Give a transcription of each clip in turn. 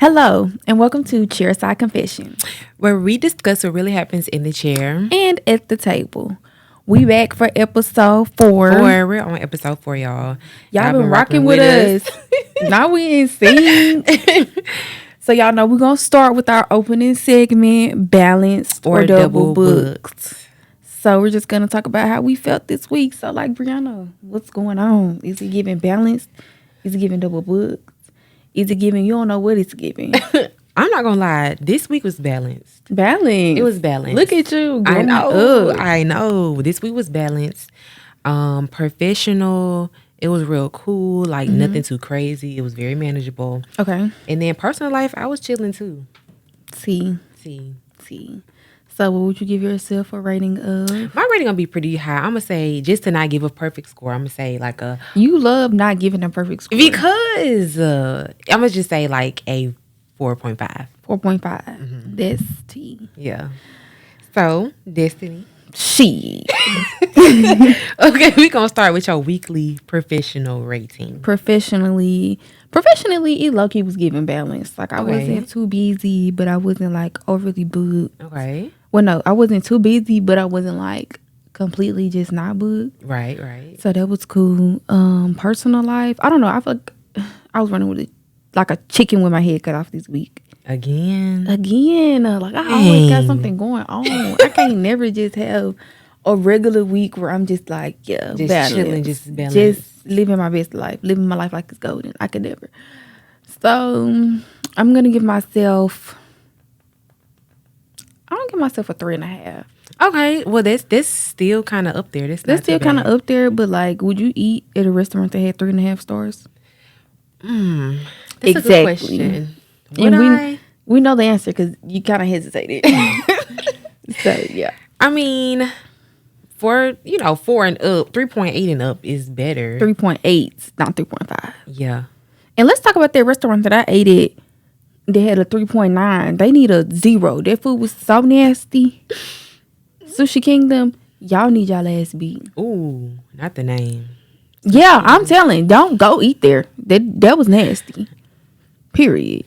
Hello, and welcome to ChairSide Confessions. Where we discuss what really happens in the chair. And at the table. We back for episode 4. We're on episode 4, y'all. Y'all been rocking with us. Now we ain't seen. So y'all know we're going to start with our opening segment, Balanced or Double Booked. So we're just going to talk about how we felt this week. So like, Breanna, what's going on? Is it giving balanced? Is it giving double booked? Is it giving? You don't know what it's giving. I'm not gonna lie. This week was balanced. Balanced. It was balanced. Look at you. I know. This week was balanced. Professional. It was real cool. Like nothing too crazy. It was very manageable. Okay. And then personal life, I was chilling too. See. So what would you give yourself a rating of? My rating gonna be pretty high. I'm gonna say, just to not give a perfect score, I'm gonna say like a... You love not giving a perfect score. Because I'm gonna just say like a 4.5. 4.5. Mm-hmm. That's T. Yeah. So, Destiny. She. Okay, we gonna start with your weekly professional rating. Professionally, it low-key was giving balance. Like I wasn't too busy, but I wasn't like overly booked. Okay. Well, no, I wasn't too busy, but I wasn't like completely just not booked. Right. So that was cool. Personal life, I don't know. I feel like I was running with like a chicken with my head cut off this week. Again. Like I always got something going on. I can't never just have a regular week where I'm just like, just chilling, just balanced. Just living my best life, living my life like it's golden. I could never. So I'm gonna give myself. I'm gonna give myself a 3.5. Okay, well that's still kind of up there. That's still kind of up there, but like, would you eat at a restaurant that had 3.5 stars? That's exactly. a good question. And we know the answer because you kind of hesitated. So yeah, I mean, for 4 and up, 3.8 and up is better. 3.8, not 3.5. Yeah. And let's talk about that restaurant that I ate at. They had a 3.9. They need a 0. That food was so nasty. Sushi Kingdom, y'all need y'all ass beat. Ooh, not the name. Yeah, I'm telling. Don't go eat there. That was nasty. Period.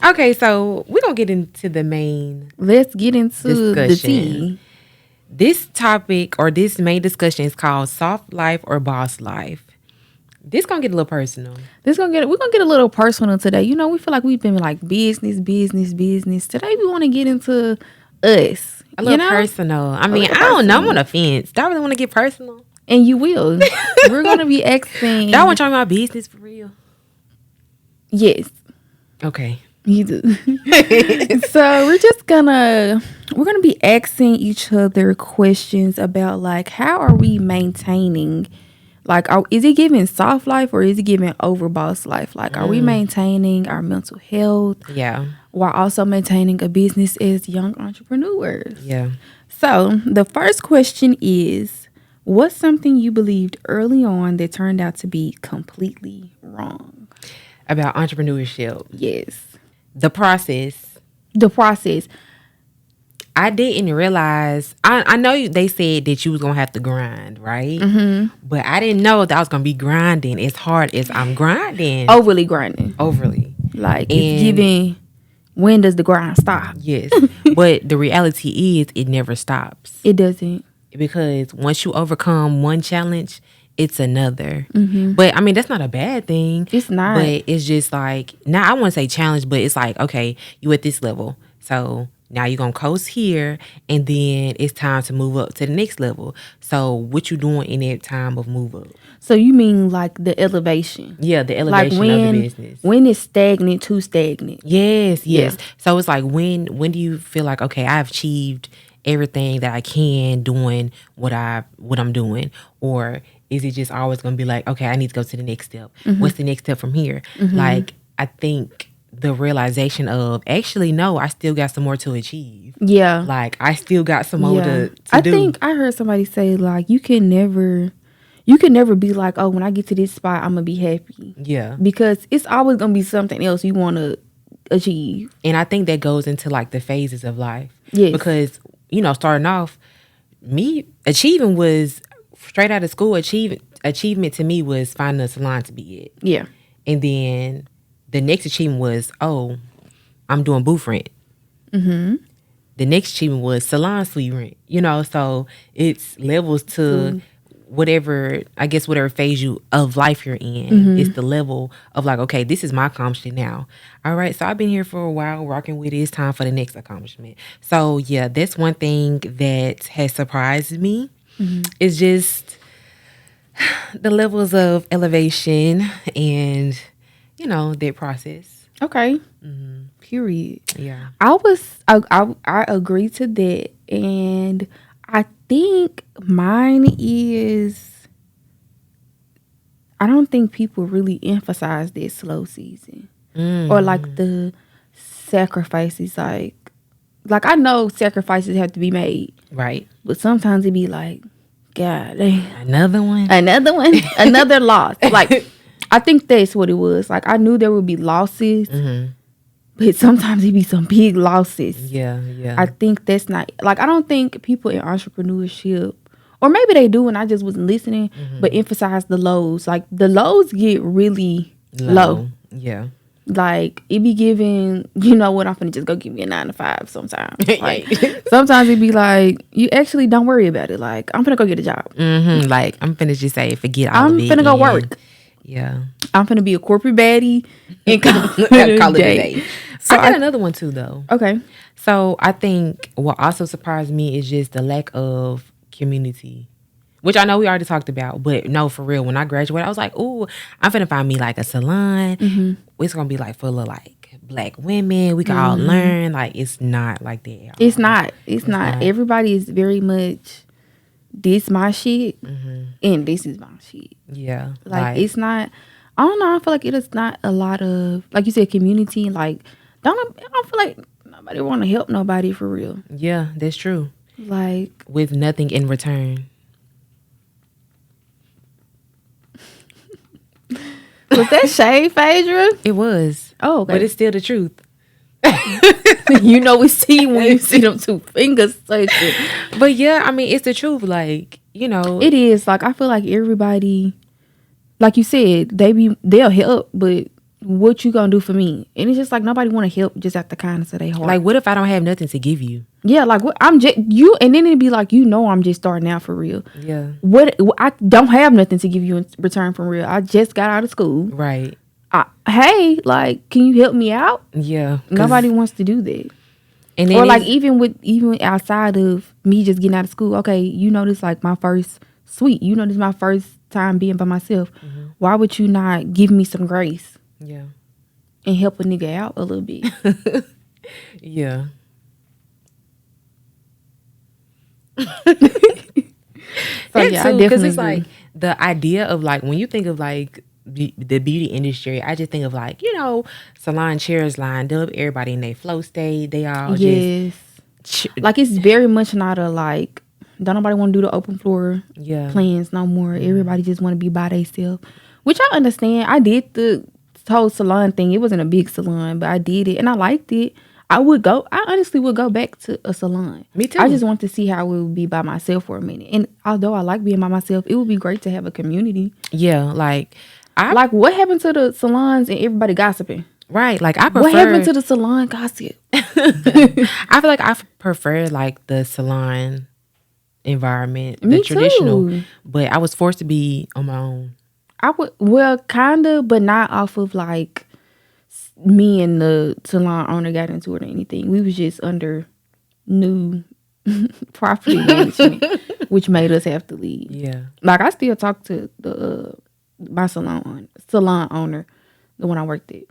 Okay, so we're going to get into the main... Let's get into discussion. The tea. This topic or this main discussion is called Soft Life or Boss Life. This going to get a little personal. We're going to get a little personal today. We feel like we've been like business. Today we want to get into us. A little personal. I mean, I don't know. I'm on the fence. Do I really want to get personal? And you will. We're going to be asking... Y'all want to talk about business for real? Yes. Okay. You do. So we're gonna be asking each other questions about like, how are we maintaining, like, is it giving soft life or is it giving over boss life? Like, are we maintaining our mental health? Yeah. While also maintaining a business as young entrepreneurs? Yeah. So the first question is, what's something you believed early on that turned out to be completely wrong? About entrepreneurship. Yes. The process. I didn't realize. I know they said that you was gonna have to grind, right? Mm-hmm. But I didn't know that I was gonna be grinding as hard as I'm grinding. Overly grinding. Like, it's giving. When does the grind stop? Yes. But the reality is, it never stops. It doesn't. Because once you overcome one challenge, it's another. Mm-hmm. But I mean, that's not a bad thing. It's not. But it's just like, now I wouldn't say challenge, but it's like, okay, you at this level. So now you're going to coast here, and then it's time to move up to the next level. So what you doing in that time of move up? So you mean like the elevation? Yeah, the elevation of the business. When it's stagnant to stagnant. Yes. Yeah. So it's like, when do you feel like, okay, I've achieved everything that I can doing what I'm doing? Or is it just always going to be like, okay, I need to go to the next step? Mm-hmm. What's the next step from here? Mm-hmm. Like, I think the realization of, actually, no, I still got some more to achieve. Yeah. Like, I still got some more to do. I think I heard somebody say, like, you can never be like, oh, when I get to this spot, I'm going to be happy. Yeah. Because it's always going to be something else you want to achieve. And I think that goes into, like, the phases of life. Yes. Because, starting off, me achieving was... Straight out of school, achievement to me was finding a salon to be at. Yeah. And then the next achievement was, oh, I'm doing booth rent. Mm-hmm. The next achievement was salon suite rent. You know, so it's levels to whatever, I guess, whatever phase of life you're in. Mm-hmm. It's the level of like, okay, this is my accomplishment now. All right, so I've been here for a while working with it. It's time for the next accomplishment. So yeah, that's one thing that has surprised me. Mm-hmm. It's just the levels of elevation and, you know, that process. Okay. Period. Yeah. I agree to that, and I think mine is, I don't think people really emphasize that slow season or like the sacrifices. Like I know sacrifices have to be made, Right. but sometimes it be like, God, damn. Another one. Another loss. Like I think that's what it was. Like I knew there would be losses. Mm-hmm. But sometimes it be some big losses. Yeah. I think that's not, like, I don't think people in entrepreneurship, or maybe they do and I just wasn't listening, but emphasize the lows. Like, the lows get really low. Yeah. Like, it be giving, you know what, I'm finna just go give me a 9 to 5 sometimes. Like, sometimes it be like, you actually don't worry about it. Like, I'm finna go get a job. Mm-hmm. Like, I'm finna just say, forget all of it. I'm finna go work. Yeah. I'm finna be a corporate baddie and call it a day. So I got another one too, though. Okay. So I think what also surprised me is just the lack of community, which I know we already talked about. But no, for real, when I graduated, I was like, ooh, I'm finna find me like a salon. Mm-hmm. It's gonna be like full of like Black women. We can all learn. Like, it's not like that. It's not. It's not. Everybody is very much, this my shit and this is my shit. Yeah. Like it's not, I don't know, I feel like it is not a lot of, like you said, community. Like I don't feel like nobody want to help nobody for real. Yeah, that's true. Like, with nothing in return. Was that shade, Phaedra? It was. Oh, okay. But it's still the truth. You know, we see when you see them 2 fingers searching. But yeah, I mean, it's the truth. Like, you know, it is. Like, I feel like everybody, like you said, they'll help, but what you gonna do for me? And it's just like nobody want to help just at the kindness of their heart. Like, what if I don't have nothing to give you? Yeah, like what I'm just you, and then it'd be like, you know, I'm just starting out for real. Yeah. What I don't have nothing to give you in return from real. I just got out of school. Right. Hey, like, can you help me out? Yeah. Nobody wants to do that. And then or like even outside of me just getting out of school. Okay, you know, this like my first suite. You know, this is my first time being by myself. Mm-hmm. Why would you not give me some grace? Yeah. And help a nigga out a little bit. Yeah. So yeah, I because it's agree. like the idea of like when you think of like the beauty industry, I just think of like, you know, salon chairs lined up, everybody in their flow state, they all just like it's very much not a like, don't nobody want to do the open floor plans no more. Mm-hmm. Everybody just want to be by themselves, which I understand. I did the whole salon thing. It wasn't a big salon, but I did it and I liked it. I honestly would go back to a salon. Me too. I just want to see how it would be by myself for a minute. And although I like being by myself, it would be great to have a community. Yeah, like what happened to the salons and everybody gossiping? Right, like I prefer. What happened to the salon gossip? I feel like I prefer like the salon environment, the traditional. But I was forced to be on my own. Kinda, but not off of like me and the salon owner got into it or anything. We was just under new property management, which made us have to leave. Yeah, like I still talk to the my salon owner, the one I worked at,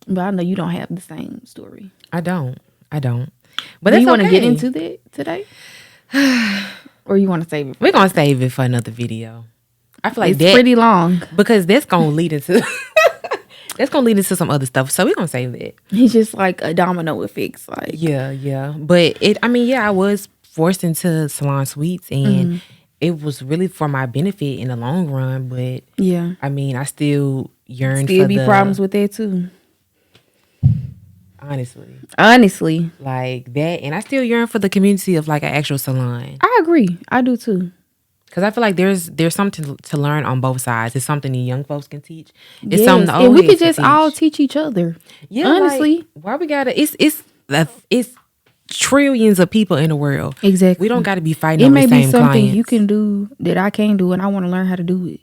but I know you don't have the same story. I don't. But do you want to get into that today, or you want to save it? We're gonna save it for another video. I feel like it's pretty long because that's gonna lead into some other stuff. So we're gonna save it. It's just like a domino effect. Like yeah. But I was forced into salon suites, and it was really for my benefit in the long run. But yeah, I mean, I still yearn. Still be problems with that too. Honestly, like that, and I still yearn for the community of like an actual salon. I agree. I do too. Because I feel like there's something to learn on both sides. It's something the young folks can teach. It's Yes, something the old and we heads could can just teach. all teach each other. Yeah, honestly. like, why we gotta? It's trillions of people in the world. Exactly. We don't got to be fighting It over may the be same something clients. you can do that I can't do, and I want to learn how to do it.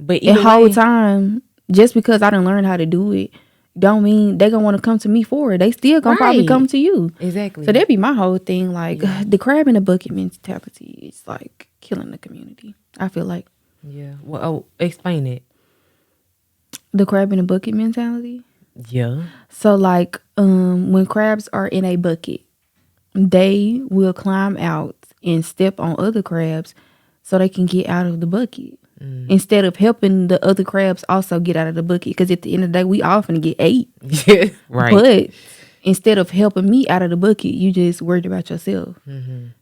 But The whole time, just because I done learned how to do it, don't mean they gonna want to come to me for it. They still gonna probably come to you. Exactly. So that'd be my whole thing. Like the crab in the bucket mentality is like killing the community. I feel like. Yeah. Well, explain it. The crab in the bucket mentality. Yeah. So like, when crabs are in a bucket, they will climb out and step on other crabs so they can get out of the bucket. Instead of helping the other crabs also get out of the bucket. Because at the end of the day, we all finna get ate. Yeah, right. But instead of helping me out of the bucket, you just worried about yourself.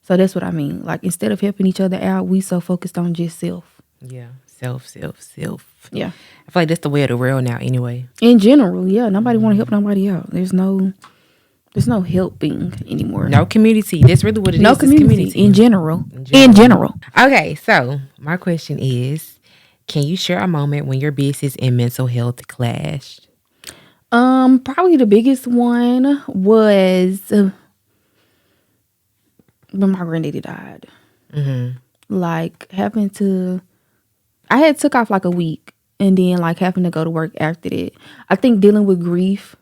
So that's what I mean. Like, instead of helping each other out, we so focused on just self. Yeah. Self. Yeah. I feel like that's the way of the world now anyway. In general, yeah. Nobody want to help nobody out. There's no helping anymore. No community. That's really what it is. No community. In general. Okay, so my question is, can you share a moment when your business and mental health clashed? Probably the biggest one was when my granddaddy died. Like I had took off like a week, and then like having to go to work after that. I think dealing with grief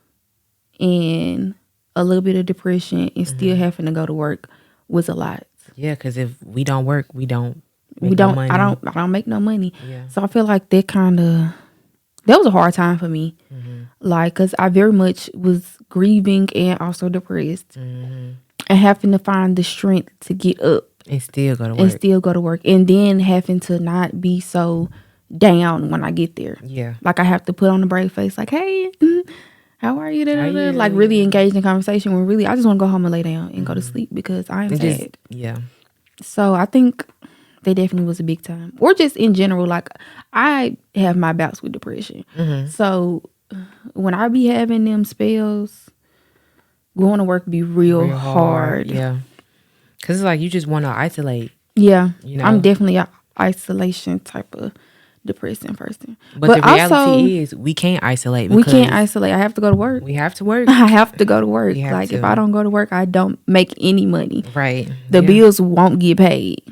and a little bit of depression and still having to go to work was a lot. Yeah, because if we don't work, we don't. I don't make no money. Yeah. So I feel like that was a hard time for me. Like, because I very much was grieving and also depressed, and having to find the strength to get up and still go to work, and then having to not be so down when I get there. Yeah, like I have to put on a brave face, like, hey, how are you? Like really engaged in conversation when really I just want to go home and lay down and go to sleep because I am sad. Yeah. So I think that definitely was a big time. Or just in general, like I have my bouts with depression. So when I be having them spells, going to work be real hard. Yeah. Because it's like you just want to isolate. Yeah. You know? I'm definitely an isolation type of depressing person. But the reality is we can't isolate. We can't isolate. I have to go to work. We have to work. I have to go to work. Like if I don't go to work, I don't make any money. Right. The bills won't get paid.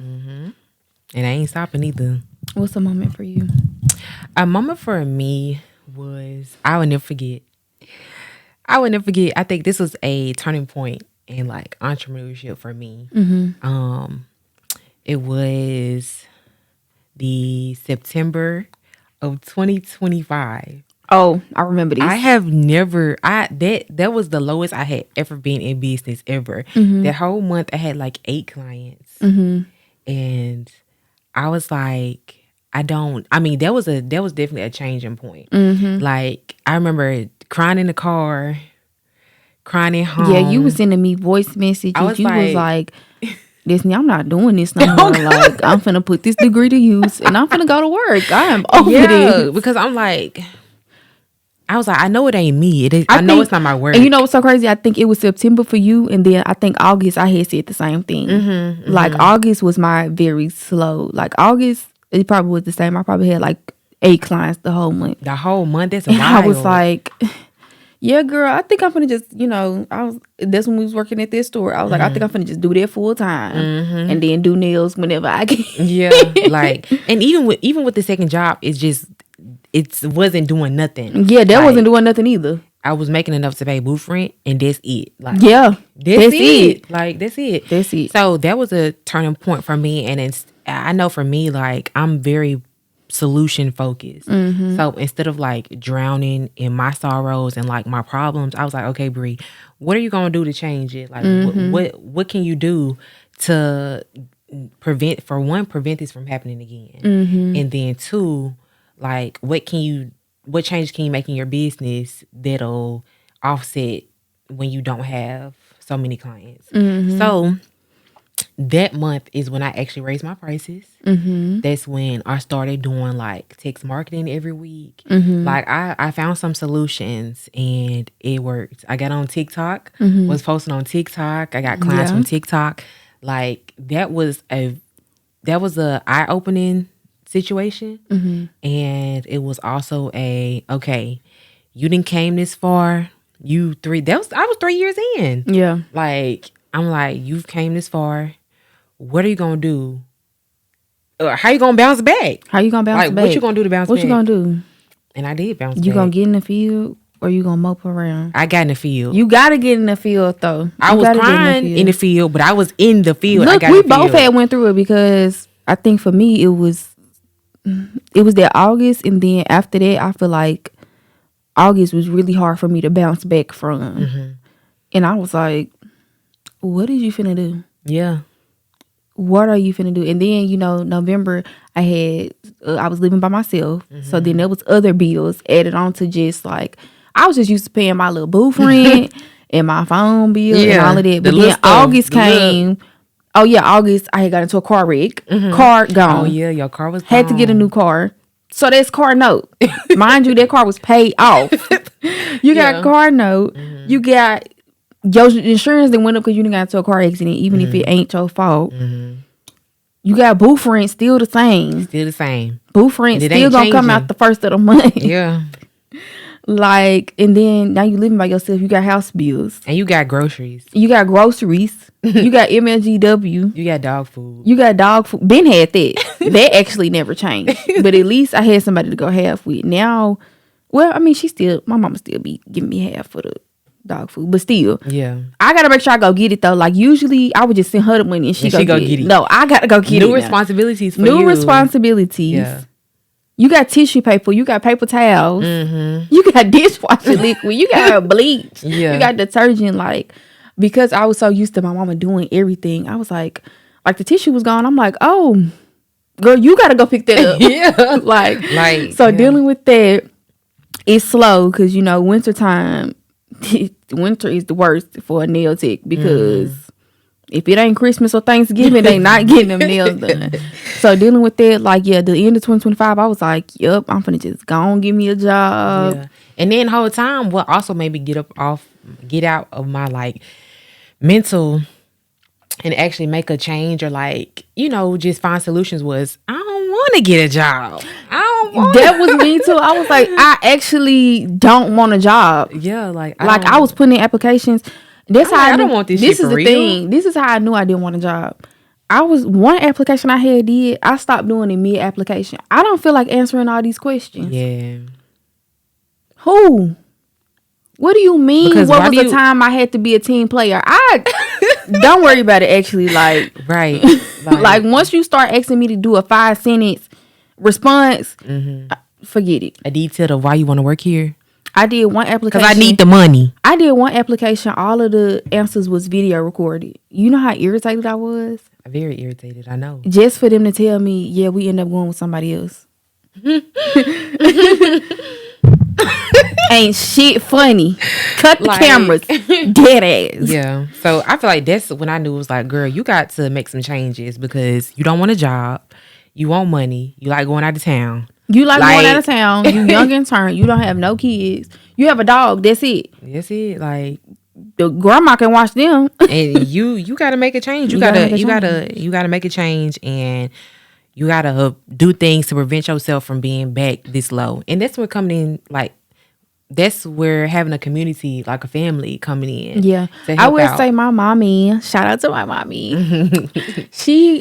And I ain't stopping either. What's a moment for you? A moment for me was, I would never forget. I think this was a turning point in like entrepreneurship for me. It was the September of 2025. Oh, I remember this. I have never, that was the lowest I had ever been in business ever. That whole month I had like 8 clients. And I was like, that was definitely a changing point. Like I remember crying in the car, crying at home. Yeah, you was sending me voice messages. Was like, Disney, I'm not doing this no more. Like, I'm finna put this degree to use and I'm finna go to work. I am over this. Because I was like, I know it ain't me. I know it's not my work. And you know what's so crazy? I think it was September for you, and then I think August I had said the same thing. Like August was my very slow. Like August, it probably was the same. I probably had like 8 clients the whole month. That's wild. I was like, yeah, girl, I think I'm finna just, that's when we was working at this store. I was like, I think I'm finna just do that full time and then do nails whenever I can. Yeah, like, and even with the second job, it wasn't doing nothing. Yeah, that wasn't doing nothing either. I was making enough to pay booth rent, and that's it. Like, yeah, that's it. Like, that's it. That's it. So that was a turning point for me, and I know for me, like, I'm very solution focused. So instead of like drowning in my sorrows and like my problems, I was like, okay, Bree, what are you gonna do to change it? Like, what can you do to prevent this from happening again? And then 2, like, what changes can you make in your business that'll offset when you don't have so many clients? So that month is when I actually raised my prices. That's when I started doing like text marketing every week. Like I found some solutions and it worked. I got on TikTok, was posting on TikTok. I got clients from TikTok. Like that was a that was a eye-opening situation. And it was also okay, you didn't came this far. I was 3 years in. Yeah. Like, I'm like, you've came this far. What are you gonna do? How you gonna bounce back? How you gonna bounce back? What you gonna do to bounce back? What you gonna do? And I did bounce back. You gonna get in the field or you gonna mope around? I got in the field. You gotta get in the field though. I was crying in the field, but I was in the field. Look, we both had went through it because I think for me it was that August, and then after that I feel like August was really hard for me to bounce back from. And I was like, what is you finna do? Yeah. What are you finna do? And then, November, I was living by myself. So then there was other bills added on to just like, I was just used to paying my little booth rent and my phone bill and all of that. But then August came. Oh yeah, August, I had got into a car wreck. Car gone. Oh yeah, your car was gone. Had to get a new car. So that's car note. Mind you, that car was paid off. You got car note. You got your insurance that went up because you didn't got into a car accident, even if it ain't your fault. You got booth rent still the same. Still the same. Booth rent still gonna come out the first of the month. Yeah. Like, and then now you living by yourself. You got house bills. And you got groceries. You got groceries. You got MLGW. You got dog food. You got dog food. Ben had that. That actually never changed. But at least I had somebody to go half with. Now, well, I mean, my mama still be giving me half for the dog food. But still. Yeah. I got to make sure I go get it, though. Like, usually, I would just send her the money and she go get it. No, I got to go get it. New responsibilities for you. New responsibilities. Yeah. You got tissue paper. You got paper towels. You got dishwasher liquid. You got bleach. You got detergent. Like, because I was so used to my mama doing everything, I was like the tissue was gone. I'm like, oh, girl, you got to go pick that up. Dealing with that, it's slow because, wintertime, winter is the worst for a nail tech because if it ain't Christmas or Thanksgiving, they not getting them nails done. So dealing with that, the end of 2025, I was like, yep, I'm finna just go on, give me a job. Yeah. And then the whole time, what also made me get out of my mental and actually make a change or just find solutions was, I don't want to get a job. That was me too. I was like, I actually don't want a job. Yeah, I was putting in applications. That's how I don't want this. This is the thing. This is how I knew I didn't want a job. One application I had did. I stopped doing it mid application. I don't feel like answering all these questions. Yeah. Who? What do you mean? Because what was the time I had to be a team player? Don't worry about it. Actually, right. Once you start asking me to do a 5-sentence response, forget it. A detail of why you want to work here. I did one application. Because I need the money. I did one application. All of the answers was video recorded. You know how irritated I was? Very irritated, I know. Just for them to tell me, yeah, we end up going with somebody else. Ain't shit funny. Cut the cameras. Dead ass. Yeah. So I feel like that's when I knew it was like, girl, you got to make some changes because you don't want a job. You want money. You like going out of town. You like going out of town. You young and turned. You don't have no kids. You have a dog. That's it. That's it. The grandma can watch them. And you gotta make a change. You gotta make a change, and you gotta do things to prevent yourself from being back this low. And that's where coming in, that's where having a community, like a family, coming in. Yeah, I would say my mommy. Shout out to my mommy.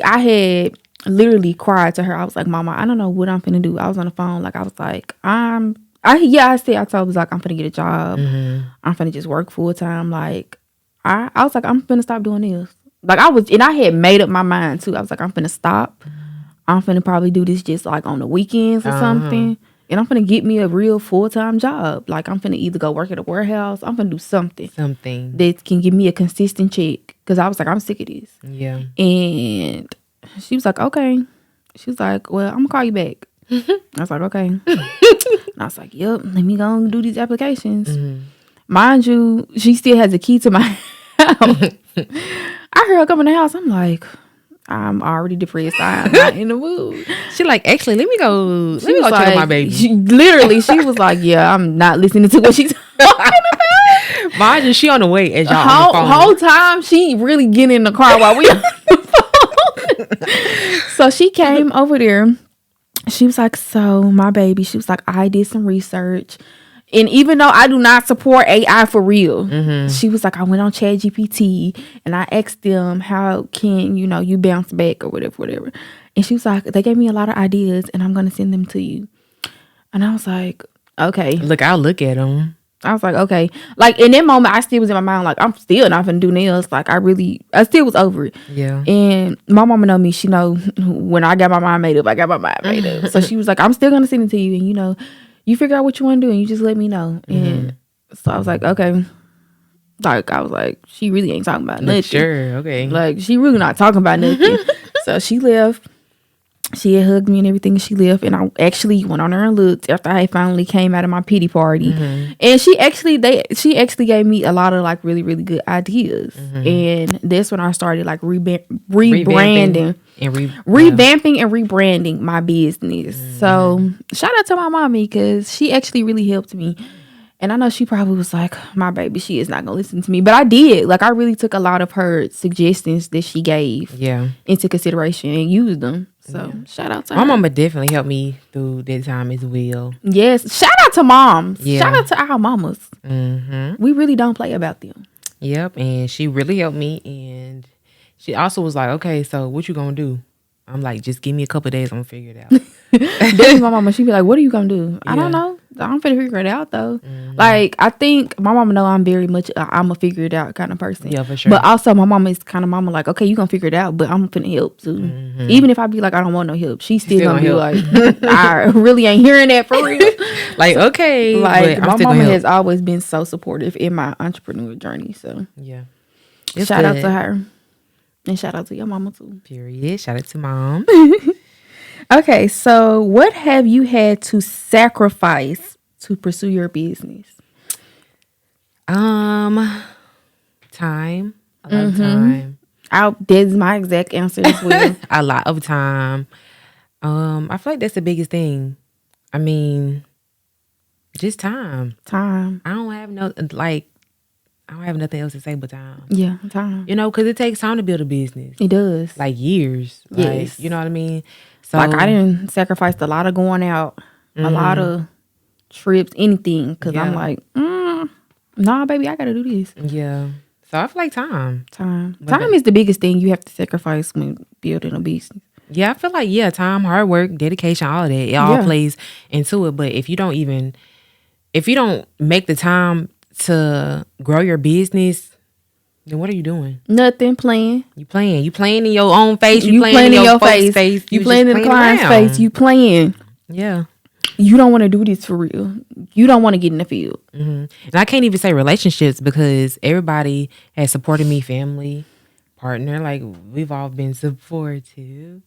I had literally cried to her. I was like, Mama, I don't know what I'm finna do. I was on the phone. I was like, I told her, I'm finna get a job. I'm finna just work full time. I was like, I'm finna stop doing this. And I had made up my mind too. I was like, I'm finna stop. I'm finna probably do this just on the weekends or something. And I'm finna get me a real full-time job. I'm finna either go work at a warehouse. I'm finna do something that can give me a consistent check. Because I was like, I'm sick of this. Yeah. And she was like, okay. She was like, well, I'm gonna call you back. I was like, okay. And I was like, yep, let me go and do these applications. Mind you, she still has a key to my house. I heard her come in the house. I'm like, I'm already depressed. I'm not in the mood. She actually, let me go check on my baby. She was like, yeah, I'm not listening to what she's talking about. Mind you, she on the way as y'all on the phone. Whole time, she really getting in the car while we on the phone. So she came over there. She was like, so my baby, she was like, I did some research. And even though I do not support AI for real, she was like, I went on ChatGPT and I asked them, how can, you bounce back or whatever. And she was like, they gave me a lot of ideas and I'm going to send them to you. And I was like, okay. Look, I'll look at them. I was like, okay. Like, in that moment, I still was in my mind, like, I'm still not finna do nails. Like, I still was over it. Yeah. And my mama know me. She know when I got my mind made up, I got my mind made up. So she was like, I'm still going to send it to you. And, you figure out what you want to do and you just let me know. And so I was like, okay. Like, I was like, she really ain't talking about nothing. Sure, okay. Like, she really not talking about nothing. So she left. She had hugged me and everything. She left. And I actually went on there and looked after I finally came out of my pity party. And she actually gave me a lot of, like, really, really good ideas. And that's when I started, like, rebranding. Revamping and rebranding my business. So shout out to my mommy because she actually really helped me. And I know she probably was like, my baby, she is not gonna listen to me, but I did. Like, I really took a lot of her suggestions that she gave into consideration and used them. So shout out to her. My mama definitely helped me through that time as well. Yes, shout out to moms. Shout out to our mamas. We really don't play about them. Yep, and she really helped me. And she also was like, okay, so what you gonna do? I'm like, just give me a couple of days, I'm gonna figure it out. That's my mama. She be like, what are you gonna do? I don't know. I'm finna figure it out though. Like, I think my mama know I'm very much I'm a figure it out kind of person. Yeah, for sure. But also my mama is kind of mama like, okay, you gonna figure it out, but I'm finna help too. Even if I be like, I don't want no help, she's still gonna be like, I really ain't hearing that for real. Like, okay. Like, my mama has always been so supportive in my entrepreneur journey. So yeah. Shout out to her. And shout out to your mama too. Period. Shout out to mom. Okay, so what have you had to sacrifice to pursue your business? Time. A lot of time. That's my exact answer as well. A lot of time. I feel like that's the biggest thing. I mean, just time. Time. I don't have nothing else to say but time. Yeah, time. Because it takes time to build a business. It does. Like years. Yes. Like, you know what I mean? So, like, I didn't sacrifice a lot of going out, a lot of trips, anything. Because I'm like, nah, baby, I got to do this. Yeah. So I feel like time. Time is the biggest thing you have to sacrifice when building a business. Yeah, I feel like, time, hard work, dedication, all of that. It all plays into it. But if you don't make the time to grow your business, then what are you doing? Nothing. Playing. You playing in your own face. You playing in your face. You playing in the client's around. face. You playing. Yeah. You don't want to do this for real. You don't want to get in the field. And I can't even say relationships because everybody has supported me, family, partner. Like, we've all been supportive.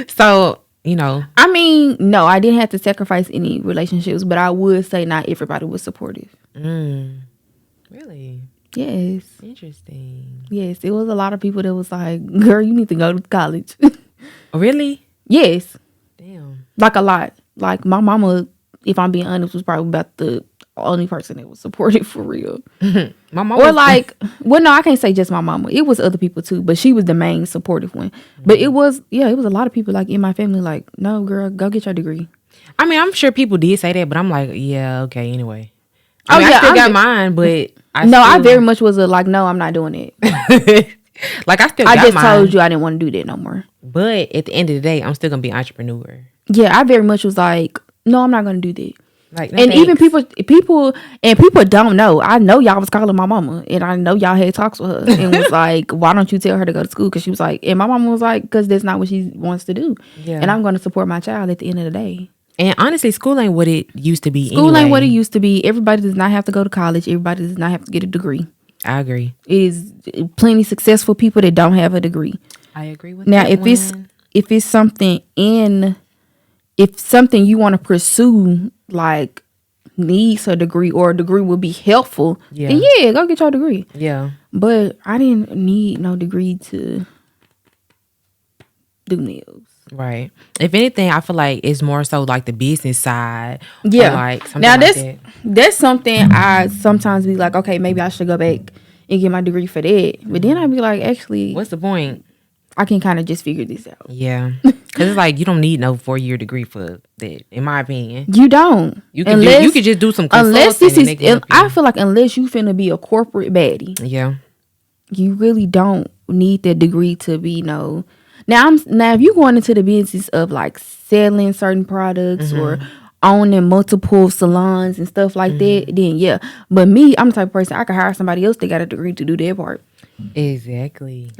So, I mean, no, I didn't have to sacrifice any relationships, but I would say not everybody was supportive. Really? Yes. Interesting. Yes, it was a lot of people that was like, girl, you need to go to college. Oh, really? Yes. Damn. Like, a lot. Like, my mama, if I'm being honest, was probably about the only person that was supportive for real. My mama. Or like, well, no, I can't say just my mama. It was other people too, but she was the main supportive one. But it was a lot of people like in my family like, no, girl, go get your degree. I mean, I'm sure people did say that, but I'm like, yeah, okay, anyway. I still got mine, but I very much was no, I'm not doing it. Like, I just told you I didn't want to do that no more. But at the end of the day, I'm still gonna be an entrepreneur. Yeah, I very much was like, no, I'm not gonna do that. Like, and even people don't know. I know y'all was calling my mama, and I know y'all had talks with her, and was like, why don't you tell her to go to school? Because she was like, and my mama was like, because that's not what she wants to do. Yeah. And I'm going to support my child at the end of the day. And honestly, school ain't what it used to be. School ain't what it used to be. Everybody does not have to go to college. Everybody does not have to get a degree. I agree. It is plenty successful people that don't have a degree. I agree with now, that. Now, if it's something you want to pursue, like needs a degree or a degree would be helpful, then go get your degree. Yeah. But I didn't need no degree to do nails. Right. If anything, I feel like it's more so like the business side. Yeah. Like something now like that's something I sometimes be like, okay, maybe I should go back and get my degree for that. But then I'd be like, actually, what's the point? I can kind of just figure this out. Yeah. Because it's like you don't need no 4-year degree for that, in my opinion. You don't. You can just do some consulting. Unless this is, I feel like unless you finna be a corporate baddie. Yeah. You really don't need that degree to be Now if you going into the business of like selling certain products or owning multiple salons and stuff like that, then yeah. But me, I'm the type of person I could hire somebody else that got a degree to do their part. Exactly.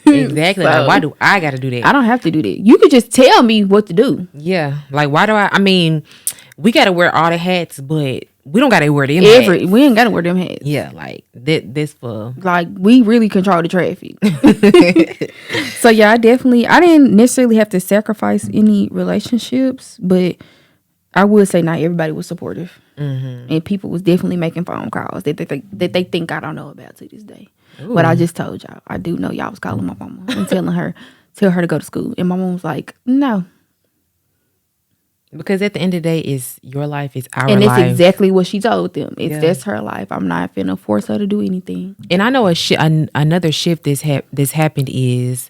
Exactly. So, like, why do I got to do that? I don't have to do that. You could just tell me what to do. Yeah. Like, why do I mean, we got to wear all the hats, but we don't got to wear them hats. We ain't got to wear them hats. Yeah. Like, this for... Like, we really control the traffic. So, yeah, I didn't necessarily have to sacrifice any relationships, but I would say not everybody was supportive. And people was definitely making phone calls that they think I don't know about to this day. Ooh. But I just told y'all, I do know y'all was calling my mama and tell her to go to school. And my mom was like, no. Because at the end of the day, it's your life, it's our life. And it's exactly what she told them. That's her life. I'm not finna force her to do anything. And I know another shift that's happened is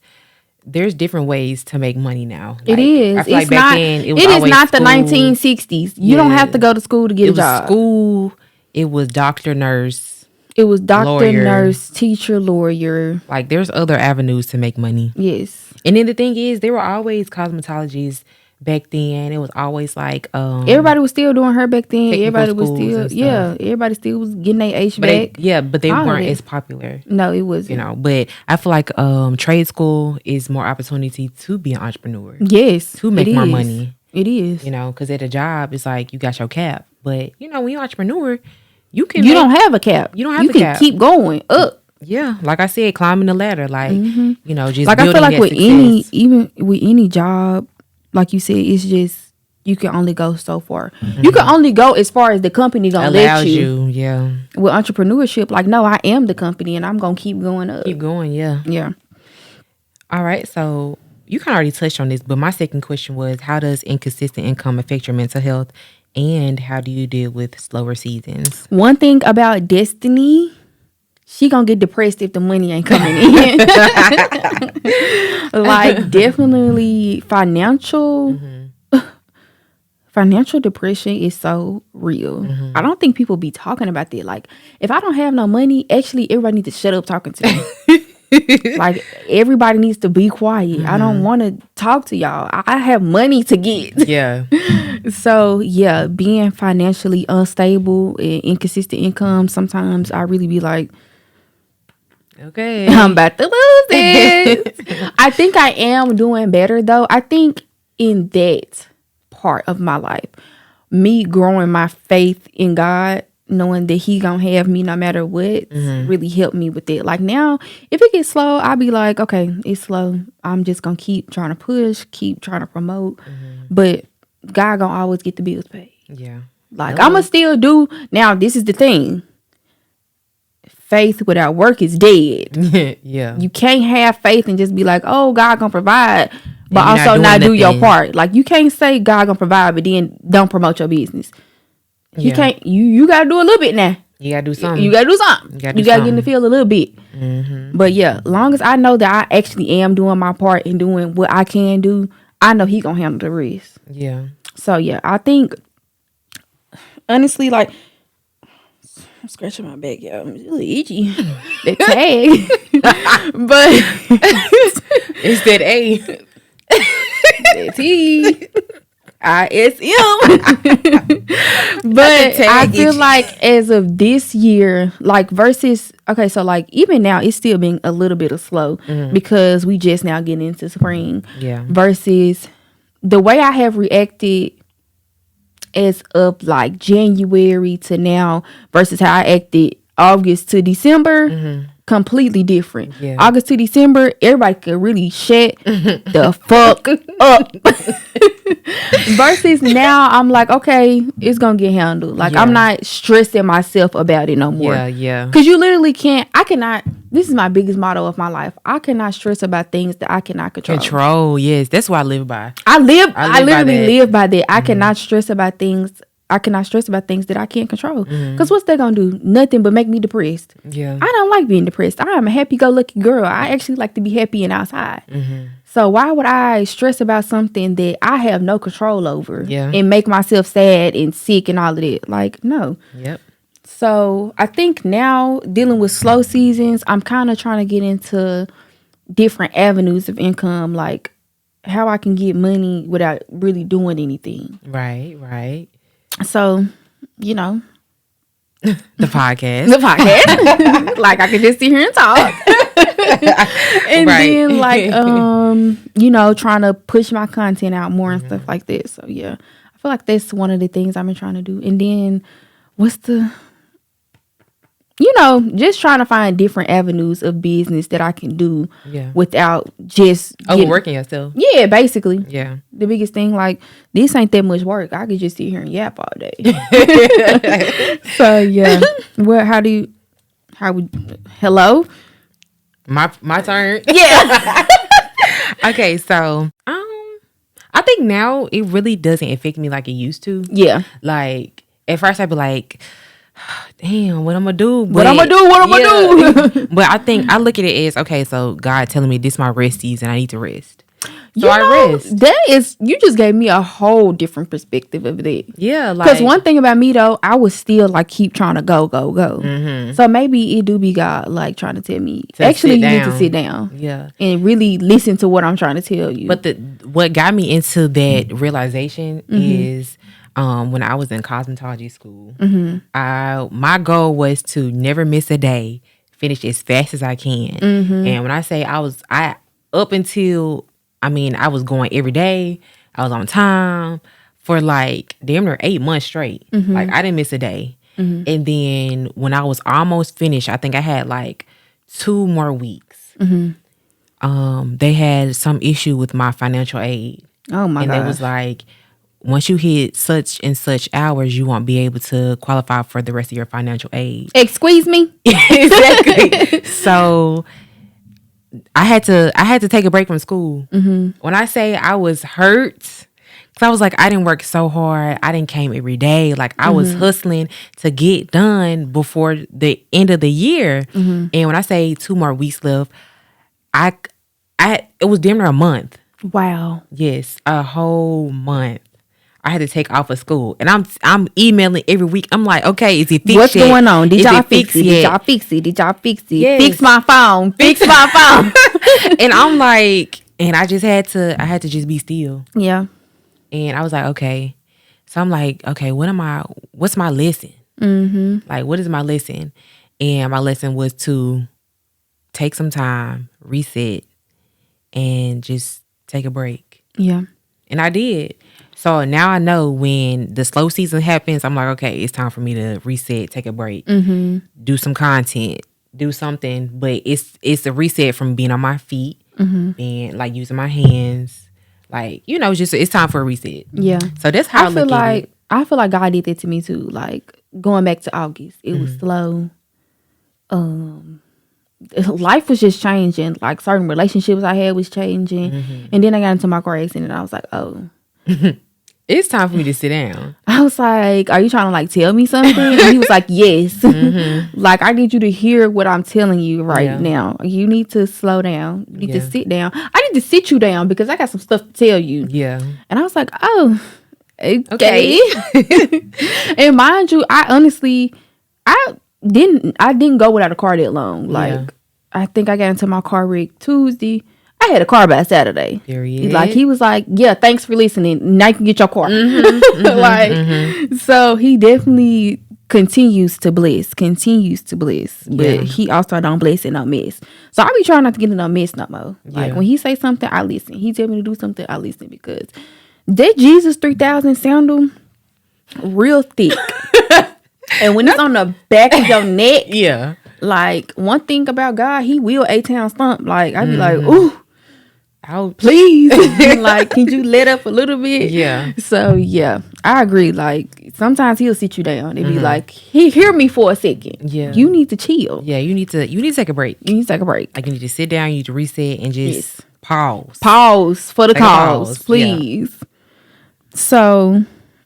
there's different ways to make money now. It is. I feel like back then, it is not the 1960s. You don't have to go to school to get a job. It was school. It was doctor, nurse. It was doctor, lawyer, nurse, teacher, lawyer. Like, there's other avenues to make money. Yes. And then the thing is, there were always cosmetologists back then. It was always like... everybody was still doing her back then. Everybody was still... Yeah. Everybody still was getting their H back. But they weren't as popular. No, it wasn't. But I feel like trade school is more opportunity to be an entrepreneur. Yes. To make more money. It is. Because at a job, it's like you got your cap. But, when you're an entrepreneur... You don't have a cap. You don't have a cap. You can keep going up. Yeah, like I said, climbing the ladder. Like just like I feel like with any job, like you said, it's just you can only go so far. You can only go as far as the company gonna let you. Yeah. With entrepreneurship, like no, I am the company, and I'm gonna keep going up. Keep going. Yeah. Yeah. All right. So you kind of already touched on this, but my second question was, how does inconsistent income affect your mental health? And how do you deal with slower seasons? One thing about Destiny, she gonna get depressed if the money ain't coming in. Like, definitely financial depression is so real. I don't think people be talking about that. Like, if I don't have no money, actually everybody needs to shut up talking to me. Like, everybody needs to be quiet. I don't want to talk to y'all. I have money to get. Yeah. So, yeah, being financially unstable and inconsistent income, sometimes I really be like, okay, I'm about to lose it. I think I am doing better, though. I think in that part of my life, me growing my faith in God, knowing that he gonna have me no matter what, really helped me with it. Like, now, if it gets slow, I'll be like, okay, it's slow. I'm just gonna keep trying to push, keep trying to promote. But God gonna always get the bills paid. Yeah. Like, I'ma still do. Now, this is the thing. Faith without work is dead. Yeah. You can't have faith and just be like, oh, God gonna provide, but also not do your part. Like, you can't say God gonna provide, but then don't promote your business. You can't. You gotta do a little bit now. You gotta do something. You gotta get in the field a little bit. But yeah, long as I know that I actually am doing my part and doing what I can do, I know he gonna handle the rest. Yeah. So yeah, I think honestly, like, I'm scratching my back, y'all. I'm really itchy. That tag, but it's that A, that T. ISM. But I feel like as of this year, like versus, okay, so like even now it's still being a little bit of slow because we just now getting into spring. Yeah. Versus the way I have reacted as of like January to now versus how I acted August to December. Completely different. Yeah. August to December, everybody could really shut the fuck up. Versus now, I'm like, okay, it's gonna get handled. Like, I'm not stressing myself about it no more. Yeah. Because you literally can't. I cannot. This is my biggest motto of my life. I cannot stress about things that I cannot control. Yes, that's what I live by. I literally live by that. I cannot stress about things I cannot stress about things that I can't control. Because what's that gonna do? Nothing but make me depressed. Yeah. I don't like being depressed. I am a happy-go-lucky girl. I actually like to be happy and outside. So why would I stress about something that I have no control over and make myself sad and sick and all of that? Like, no. Yep. So I think now dealing with slow seasons, I'm kind of trying to get into different avenues of income, like how I can get money without really doing anything. Right. So, you know. The podcast. Like I can just sit here and talk. And then like, you know, trying to push my content out more and stuff like that. So yeah, I feel like that's one of the things I've been trying to do. And then just trying to find different avenues of business that I can do without just overworking yourself. Yeah, basically. Yeah. The biggest thing, like, this ain't that much work. I could just sit here and yap all day. So yeah. Well, hello? My turn. Yeah. Okay, so I think now it really doesn't affect me like it used to. Yeah. Like at first I'd be like, damn, what I'm gonna do? What I'm gonna do? But I think I look at it as, okay, so God telling me this is my rest season. I need to rest. So I rest. You just gave me a whole different perspective of that. Yeah, like, because one thing about me though, I would still like keep trying to go. So maybe it do be God like trying to tell me, actually you need to sit down. Yeah, and really listen to what I'm trying to tell you. But what got me into that realization is when I was in cosmetology school, my goal was to never miss a day, finish as fast as I can. And when I say I was going every day, I was on time for like damn near 8 months straight. Like I didn't miss a day. And then when I was almost finished, I think I had like 2 more weeks. They had some issue with my financial aid. Oh my God. And it was like, once you hit such and such hours, you won't be able to qualify for the rest of your financial aid. Excuse me? Exactly. So I had to take a break from school. When I say I was hurt, because I was like, I didn't work so hard. I didn't came every day. Like I was hustling to get done before the end of the year. And when I say 2 more weeks left, it was damn near a month. Wow. Yes, a whole month. I had to take off of school, and I'm emailing every week. I'm like, okay, is it fixed? What's yet? going on? Did Is y'all it fix it? yet? Did y'all fix it? Did y'all fix it? Yes. Fix my phone. Fix my phone. And I'm like, and I had to just be still. Yeah. And I was like, okay. So I'm like, okay, what's my lesson? Like, what is my lesson? And my lesson was to take some time, reset, and just take a break. Yeah. And I did. So now I know when the slow season happens, I'm like, okay, it's time for me to reset, take a break, do some content, do something. But it's a reset from being on my feet, being like using my hands, like, you know, just it's time for a reset. Yeah. So that's how I look at it. I feel like God did that to me too. Like going back to August, it was slow. Life was just changing. Like certain relationships I had was changing, and then I got into my car accident. And I was like, oh. It's time for me to sit down. I was like, are you trying to like tell me something? And he was like, yes. Like, I need you to hear what I'm telling you right now. You need to slow down. You need to sit down. I need to sit you down because I got some stuff to tell you. Yeah. And I was like, oh, okay. And mind you, I didn't go without a car that long. Like, I think I got into my car wreck Tuesday. I had a car by Saturday. Period. Like he was like, yeah, thanks for listening. Now you can get your car. So he definitely continues to bless. But he also don't bless and don't miss. So I be trying not to get in no mess no more. Like when he say something, I listen. He tell me to do something, I listen, because that Jesus 3000 sandal real thick. And when it's on the back of your neck, like one thing about God, he will A-Town stomp. Like I be like, ooh. Ouch. Please. Like, can you let up a little bit? Yeah. So yeah, I agree. Like sometimes he'll sit you down and be like, hear me for a second. Yeah. You need to chill. Yeah, you need to take a break. You need to take a break. Like you need to sit down, you need to reset and just pause. Pause for the cause, please. Yeah. So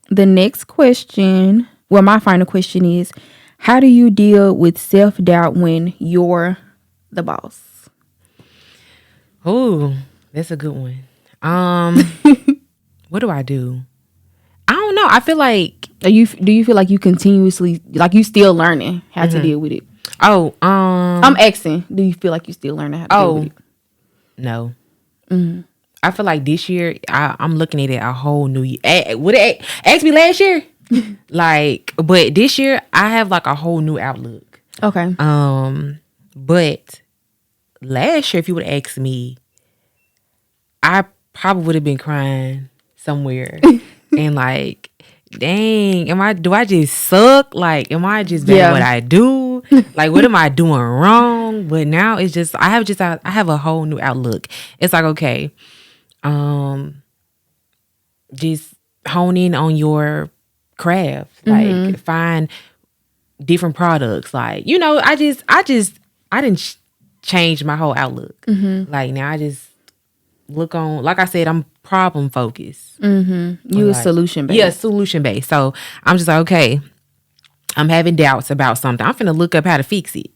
The next question, well, my final question is, how do you deal with self-doubt when you're the boss? Oh, that's a good one. What do I do? I don't know. I feel like do you feel like you continuously, like you still learning how to deal with it? Oh, I'm asking. Do you feel like you still learning how to deal with it? No. I feel like this year I'm looking at it a whole new year. Would it ask me last year? Like, but this year I have like a whole new outlook. Okay. But last year, if you would ask me, I probably would have been crying somewhere and like, dang, do I just suck? Like, am I just bad at what I do? Like, what am I doing wrong? But now it's just I have a whole new outlook. It's like, okay, just hone in on your craft. Like, find different products. Like, I didn't change my whole outlook. Like, now I just look on, like I said, I'm problem focused. You a solution based. Yeah, solution based. So I'm just like, okay, I'm having doubts about something. I'm finna look up how to fix it.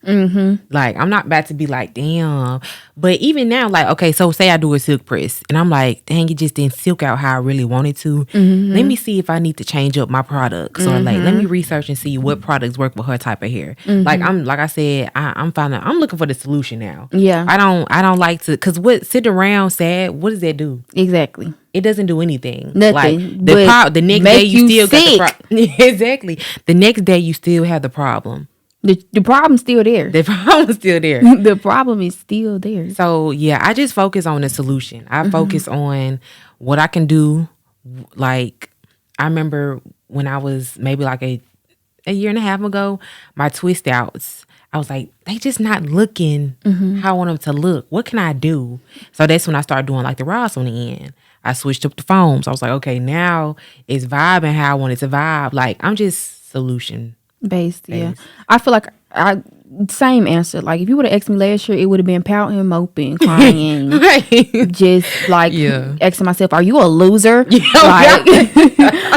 Like, I'm not about to be like, damn. But even now, like, okay, so say I do a silk press and I'm like, dang, it just didn't silk out how I really wanted to. Let me see if I need to change up my products or like, let me research and see what products work with her type of hair. Like I said, I'm looking for the solution now. Yeah. I don't like to, cause sitting around sad, what does that do? Exactly. It doesn't do anything. Nothing. Like the next day you still sick. got the problem. Exactly. The next day you still have the problem. The problem's still there. The problem's still there. The problem is still there. So yeah, I just focus on the solution. I focus on what I can do. Like, I remember when I was maybe like a year and a half ago, my twist outs, I was like, they just not looking how I want them to look. What can I do? So that's when I started doing like the rods on the end. I switched up the foams. I was like, okay, now it's vibing how I want it to vibe. Like, I'm just solution based. Yeah. I feel like same answer. Like, if you would have asked me last year, it would have been pouting, moping, crying, just like asking myself, "Are you a loser?"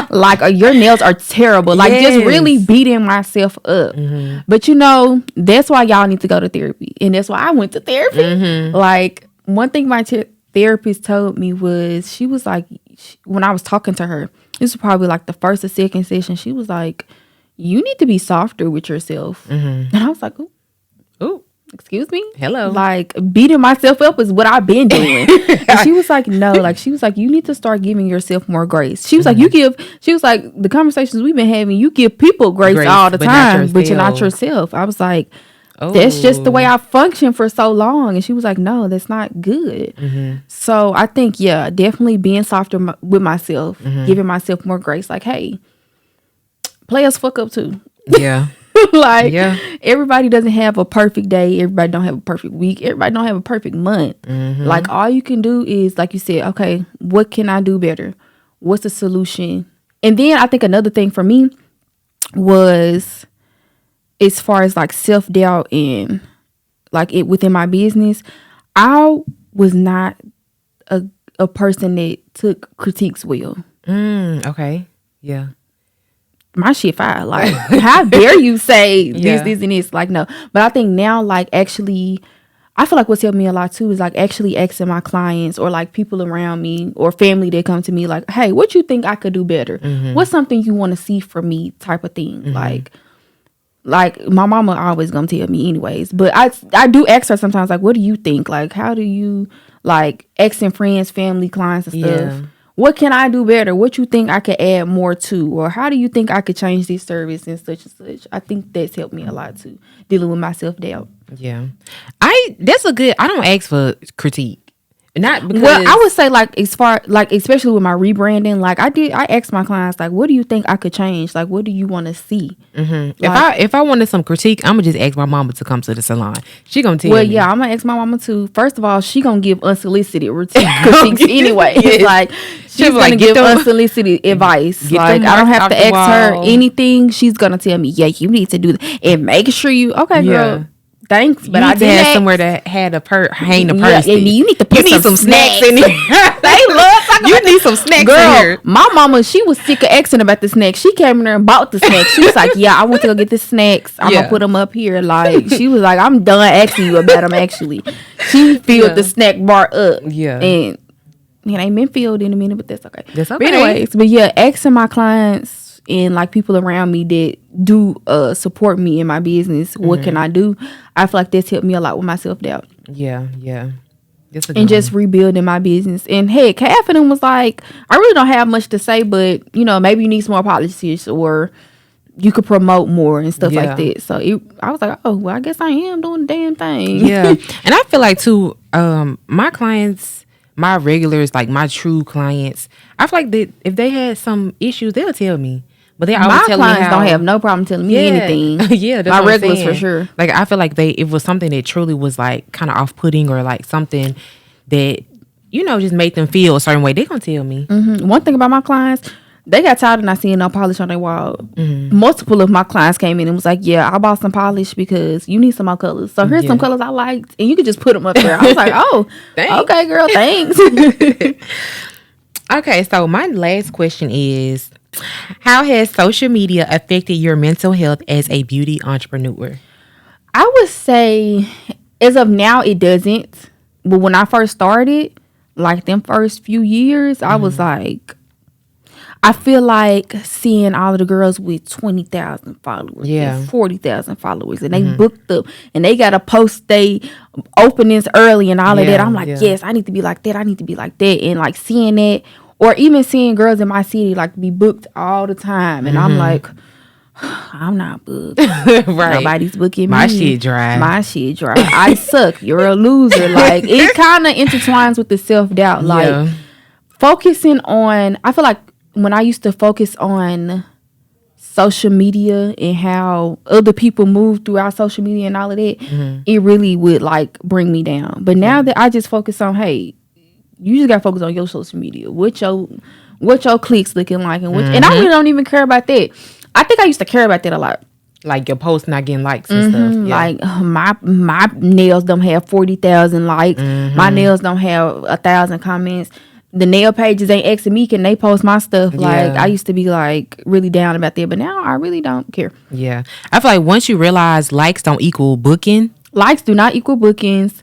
Like, your nails are terrible. Like, just really beating myself up. But that's why y'all need to go to therapy, and that's why I went to therapy. Like, one thing my therapist told me was, she was like, when I was talking to her, this was probably like the first or second session, she was like, you need to be softer with yourself. And I was like, ooh, excuse me? Hello. Like, beating myself up is what I've been doing. And she was like, no, like, she was like, you need to start giving yourself more grace. She was like, she was like, the conversations we've been having, you give people grace all the time, but you're not yourself. I was like, that's just the way I functioned for so long. And she was like, no, that's not good. So I think, definitely being softer with myself, giving myself more grace. Like, hey, players fuck up too. Yeah. Like, everybody doesn't have a perfect day. Everybody don't have a perfect week. Everybody don't have a perfect month. Like, all you can do is, like you said, okay, what can I do better? What's the solution? And then I think another thing for me was, as far as like self-doubt and like it within my business, I was not a person that took critiques well. Okay. Yeah. My shit fire. Like, how dare you say this, and this? Like, no. But I think now, like, actually, I feel like what's helped me a lot too is like actually asking my clients or like people around me or family that come to me like, hey, what you think I could do better? What's something you want to see from me type of thing? Like my mama always gonna tell me anyways, but I do ask her sometimes, like, what do you think? Like, how do you, like, asking friends, family, clients and stuff, what can I do better? What you think I could add more to? Or how do you think I could change this service and such and such? I think that's helped me a lot too, dealing with my self-doubt. Yeah. I don't ask for critique. Not because, well, I would say, like, as far, like, especially with my rebranding, like, I asked my clients, like, what do you think I could change? Like, what do you want to see? Like, if I wanted some critique, I'm gonna just ask my mama to come to the salon. She gonna tell me. Well, yeah, I'm gonna ask my mama too. First of all, she gonna give unsolicited critiques anyway. It's like, she's gonna give unsolicited advice. Like, I don't have to ask her anything. She's gonna tell me, yeah, you need to do that, and make sure you, okay, girl. Thanks, but you I need did to have ask. somewhere to hang the purse. Yeah, you need to put some snacks in here. They love talking You about need some snacks Girl, in here. my mama, she was sick of asking about the snacks. She came in there and bought the snacks. She was like, yeah, I went to go get the snacks. I'm going to put them up here. Like, she was like, I'm done asking you about them, actually. She filled the snack bar up. Yeah. And it ain't been filled in a minute, but that's okay. That's okay. But anyways, asking my clients and like people around me that do support me in my business, what can I do? I feel like that's helped me a lot with my self-doubt. Yeah. And just rebuilding my business. And heck, half of them was like, I really don't have much to say, but maybe you need some more policies, or you could promote more and stuff like that. So I was like, oh, well, I guess I am doing the damn thing. Yeah. And I feel like too, my clients, my regulars, like my true clients, I feel like that if they had some issues, they'll tell me. But they always tell me clients don't have no problem telling me anything. Yeah, that's my what regulars I'm for sure. Like I feel like it was something that truly was like kind of off-putting, or like something that just made them feel a certain way. They gonna tell me. One thing about my clients, they got tired of not seeing no polish on their wall. Multiple of my clients came in and was like, "Yeah, I bought some polish because you need some more colors. So here's some colors I liked, and you could just put them up there." I was like, "Oh, okay, girl, thanks." Okay, so my last question is, how has social media affected your mental health as a beauty entrepreneur? I would say, as of now, it doesn't. But when I first started, like them first few years, I was like, I feel like seeing all of the girls with 20,000 followers, and 40,000 followers, and they booked up, and they got to post they openings early and all of that. I'm like, yes, I need to be like that. I need to be like that. And like seeing that, or even seeing girls in my city like be booked all the time, and I'm like, I'm not booked. Right. Nobody's booking me. My shit dry. I suck. You're a loser. Like, it kind of intertwines with the self-doubt. Like, focusing on, I feel like when I used to focus on social media and how other people move throughout social media and all of that, it really would like bring me down. But now that I just focus on, hey, you just got to focus on your social media. What your clicks looking like, and and I really don't even care about that. I think I used to care about that a lot. Like your post not getting likes and stuff. Yeah. Like my nails don't have 40,000 likes. My nails don't have 1,000 comments. The nail pages ain't asking me, can they post my stuff? Like, I used to be like really down about that, but now I really don't care. Yeah. I feel like once you realize likes don't equal booking. Likes do not equal bookings.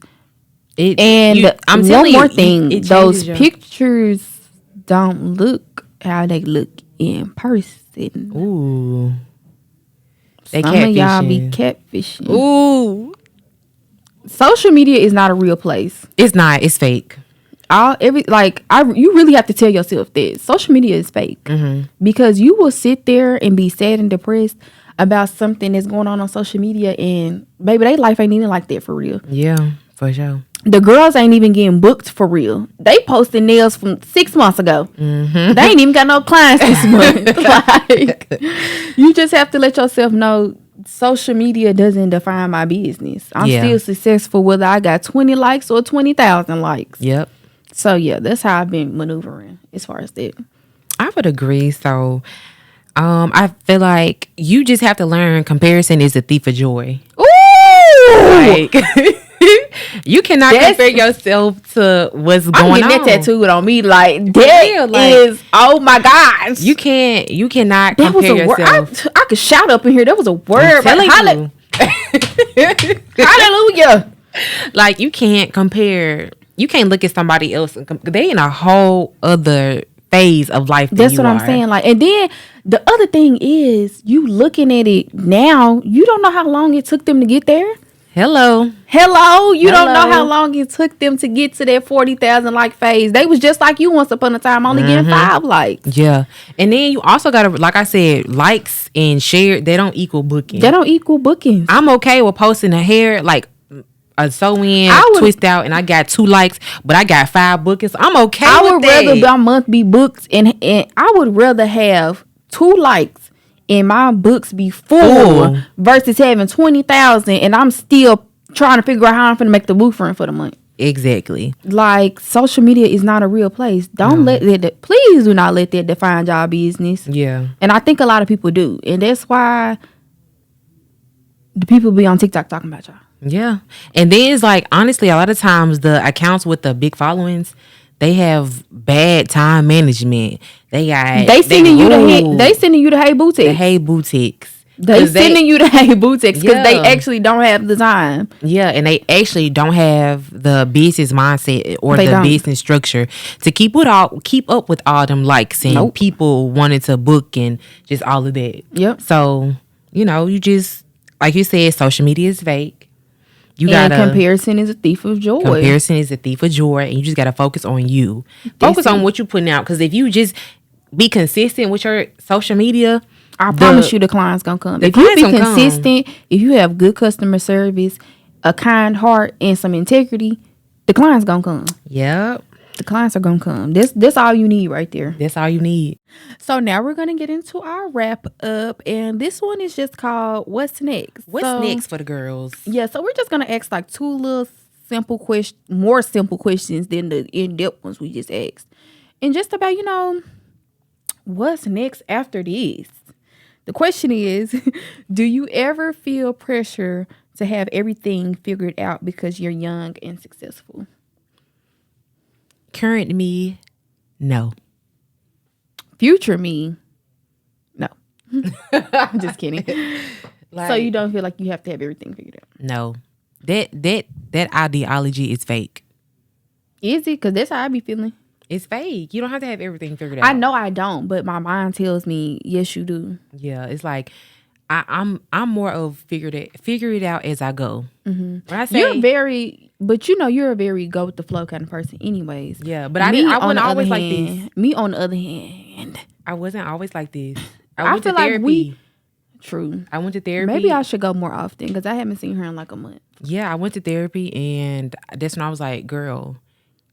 I'm one more thing, those pictures don't look how they look in person. Ooh. Some of y'all be catfishing. Ooh. Social media is not a real place. It's not. It's fake. You really have to tell yourself that social media is fake, because you will sit there and be sad and depressed about something that's going on social media, and baby, their life ain't even like that for real. Yeah, for sure. The girls ain't even getting booked for real. They posted nails from 6 months ago. They ain't even got no clients this month. Like, you just have to let yourself know social media doesn't define my business. I'm still successful whether I got 20 likes or 20,000 likes. Yep. So yeah, that's how I've been maneuvering as far as that. I would agree. So I feel like you just have to learn comparison is the thief of joy. Ooh! Like, you cannot compare yourself to what's going on. I'm getting that tattooed on me. Like, that is, oh my gosh. You cannot compare yourself. I could shout up in here. That was a word. I'm telling you. Hallelujah. Like, you can't compare. You can't look at somebody else. They in a whole other phase of life than That's what I'm saying. Like, and then the other thing is, you looking at it now, you don't know how long it took them to get there. Hello. You don't know how long it took them to get to that 40,000 like phase. They was just like you once upon a time, only getting 5 likes. Yeah. And then you also got to, like I said, likes and share, they don't equal booking. They don't equal bookings. I'm okay with posting a hair, like a sew-in, twist out, and I got 2 likes, but I got 5 bookings. I'm okay with that. I would rather my month be booked, and I would rather have 2 likes and my books be full versus having 20,000 and I'm still trying to figure out how I'm going to make the blueprint for the month. Exactly. Like, social media is not a real place. Please do not let that define your business. Yeah. And I think a lot of people do. And that's why the people be on TikTok talking about y'all. Yeah. And then it's like, honestly, a lot of times the accounts with the big followings, they have bad time management. They sending you the Hey Boutiques. The Hey Boutiques. They sending you the Hey Boutiques because they Yeah. actually don't have the time. Yeah, and they actually don't have the business mindset or the business structure to keep up with all them likes and people wanting to book and just all of that. Yep. So, you just, like you said, social media is fake. Comparison is a thief of joy. Comparison is a thief of joy, and you just got to focus on you. Focus on what you're putting out, because if you just be consistent with your social media, I promise you the client's gonna come. If you be consistent, if you have good customer service, a kind heart, and some integrity, the client's gonna come. Yep. The clients are gonna come. That's all you need right there. That's all you need. So now we're gonna get into our wrap up, and this one is just called "What's Next?" What's next for the girls? Yeah, so we're just gonna ask like two little more simple questions than the in-depth ones we just asked, and just about what's next after this. The question is, do you ever feel pressure to have everything figured out because you're young and successful? Current me, no. Future me, no. I'm just kidding. So you don't feel like you have to have everything figured out? No. That ideology is fake. Is it? Because that's how I be feeling. It's fake. You don't have to have everything figured out. I know I don't, but my mind tells me, yes, you do. Yeah, it's like I'm more of figure it out as I go. Mm-hmm. When I say you're a very go with the flow kind of person, anyways. Yeah, but I wasn't always like this. Me on the other hand, I wasn't always like this. I went to feel therapy. True. I went to therapy. Maybe I should go more often because I haven't seen her in like a month. Yeah, I went to therapy, and that's when I was like, girl,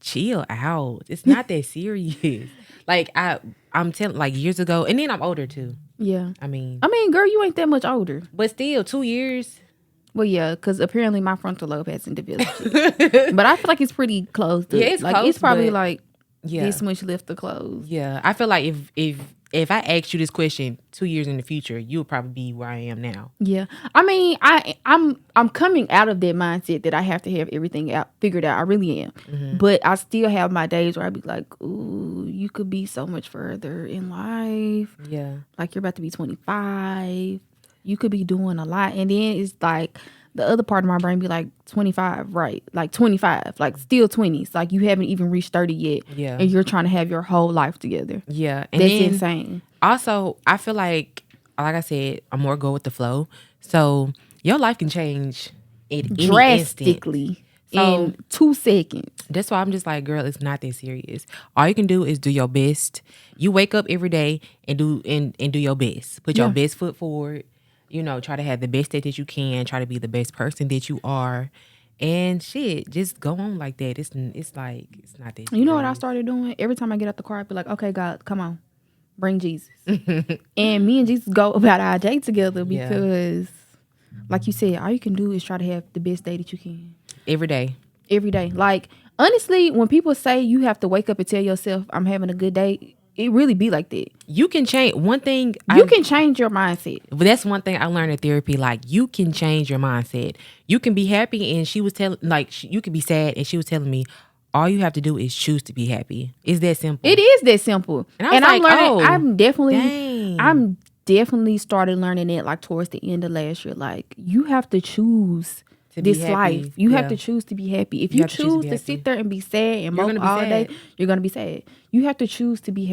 chill out. It's not that serious. Like I'm telling, like years ago, and then I'm older too. Yeah. I mean, girl, you ain't that much older. But still, 2 years. Well, yeah, because apparently my frontal lobe hasn't developed yet. But I feel like it's pretty close. Yeah, it's close, it's probably this much left to close. Yeah, I feel like if I asked you this question 2 years in the future, you would probably be where I am now. Yeah, I'm coming out of that mindset that I have to have everything figured out. I really am, but I still have my days where I be like, "Ooh, you could be so much further in life." Yeah, like you're about to be 25. You could be doing a lot, and then it's like the other part of my brain be like 25, right? Like 25, like still 20s. Like you haven't even reached 30 yet. Yeah. And you're trying to have your whole life together. Yeah. And that's insane. Also, I feel like I said, I'm more go with the flow. So your life can change drastically in 2 seconds. That's why I'm just like, girl, it's not that serious. All you can do is do your best. You wake up every day and do your best. Put your best foot forward. Try to have the best day that you can. Try to be the best person that you are. And shit, just go on like that. It's like, it's not that. You know what I started doing? Every time I get out the car, I be like, okay, God, come on. Bring Jesus. And me and Jesus go about our day together because, like you said, all you can do is try to have the best day that you can. Every day. Every day. Like, honestly, when people say you have to wake up and tell yourself, I'm having a good day, it really be like that. You can change one thing. You can change your mindset. But that's one thing I learned in therapy. Like, you can change your mindset. You can be happy, and she was telling, you can be sad, and she was telling me, all you have to do is choose to be happy. It's that simple. It is that simple. And I'm learning. I'm definitely started learning it like towards the end of last year. Like, you have to choose this life. You have to choose to be happy. If you choose to sit there and be sad and mope all day, you're gonna be sad. You have to choose to be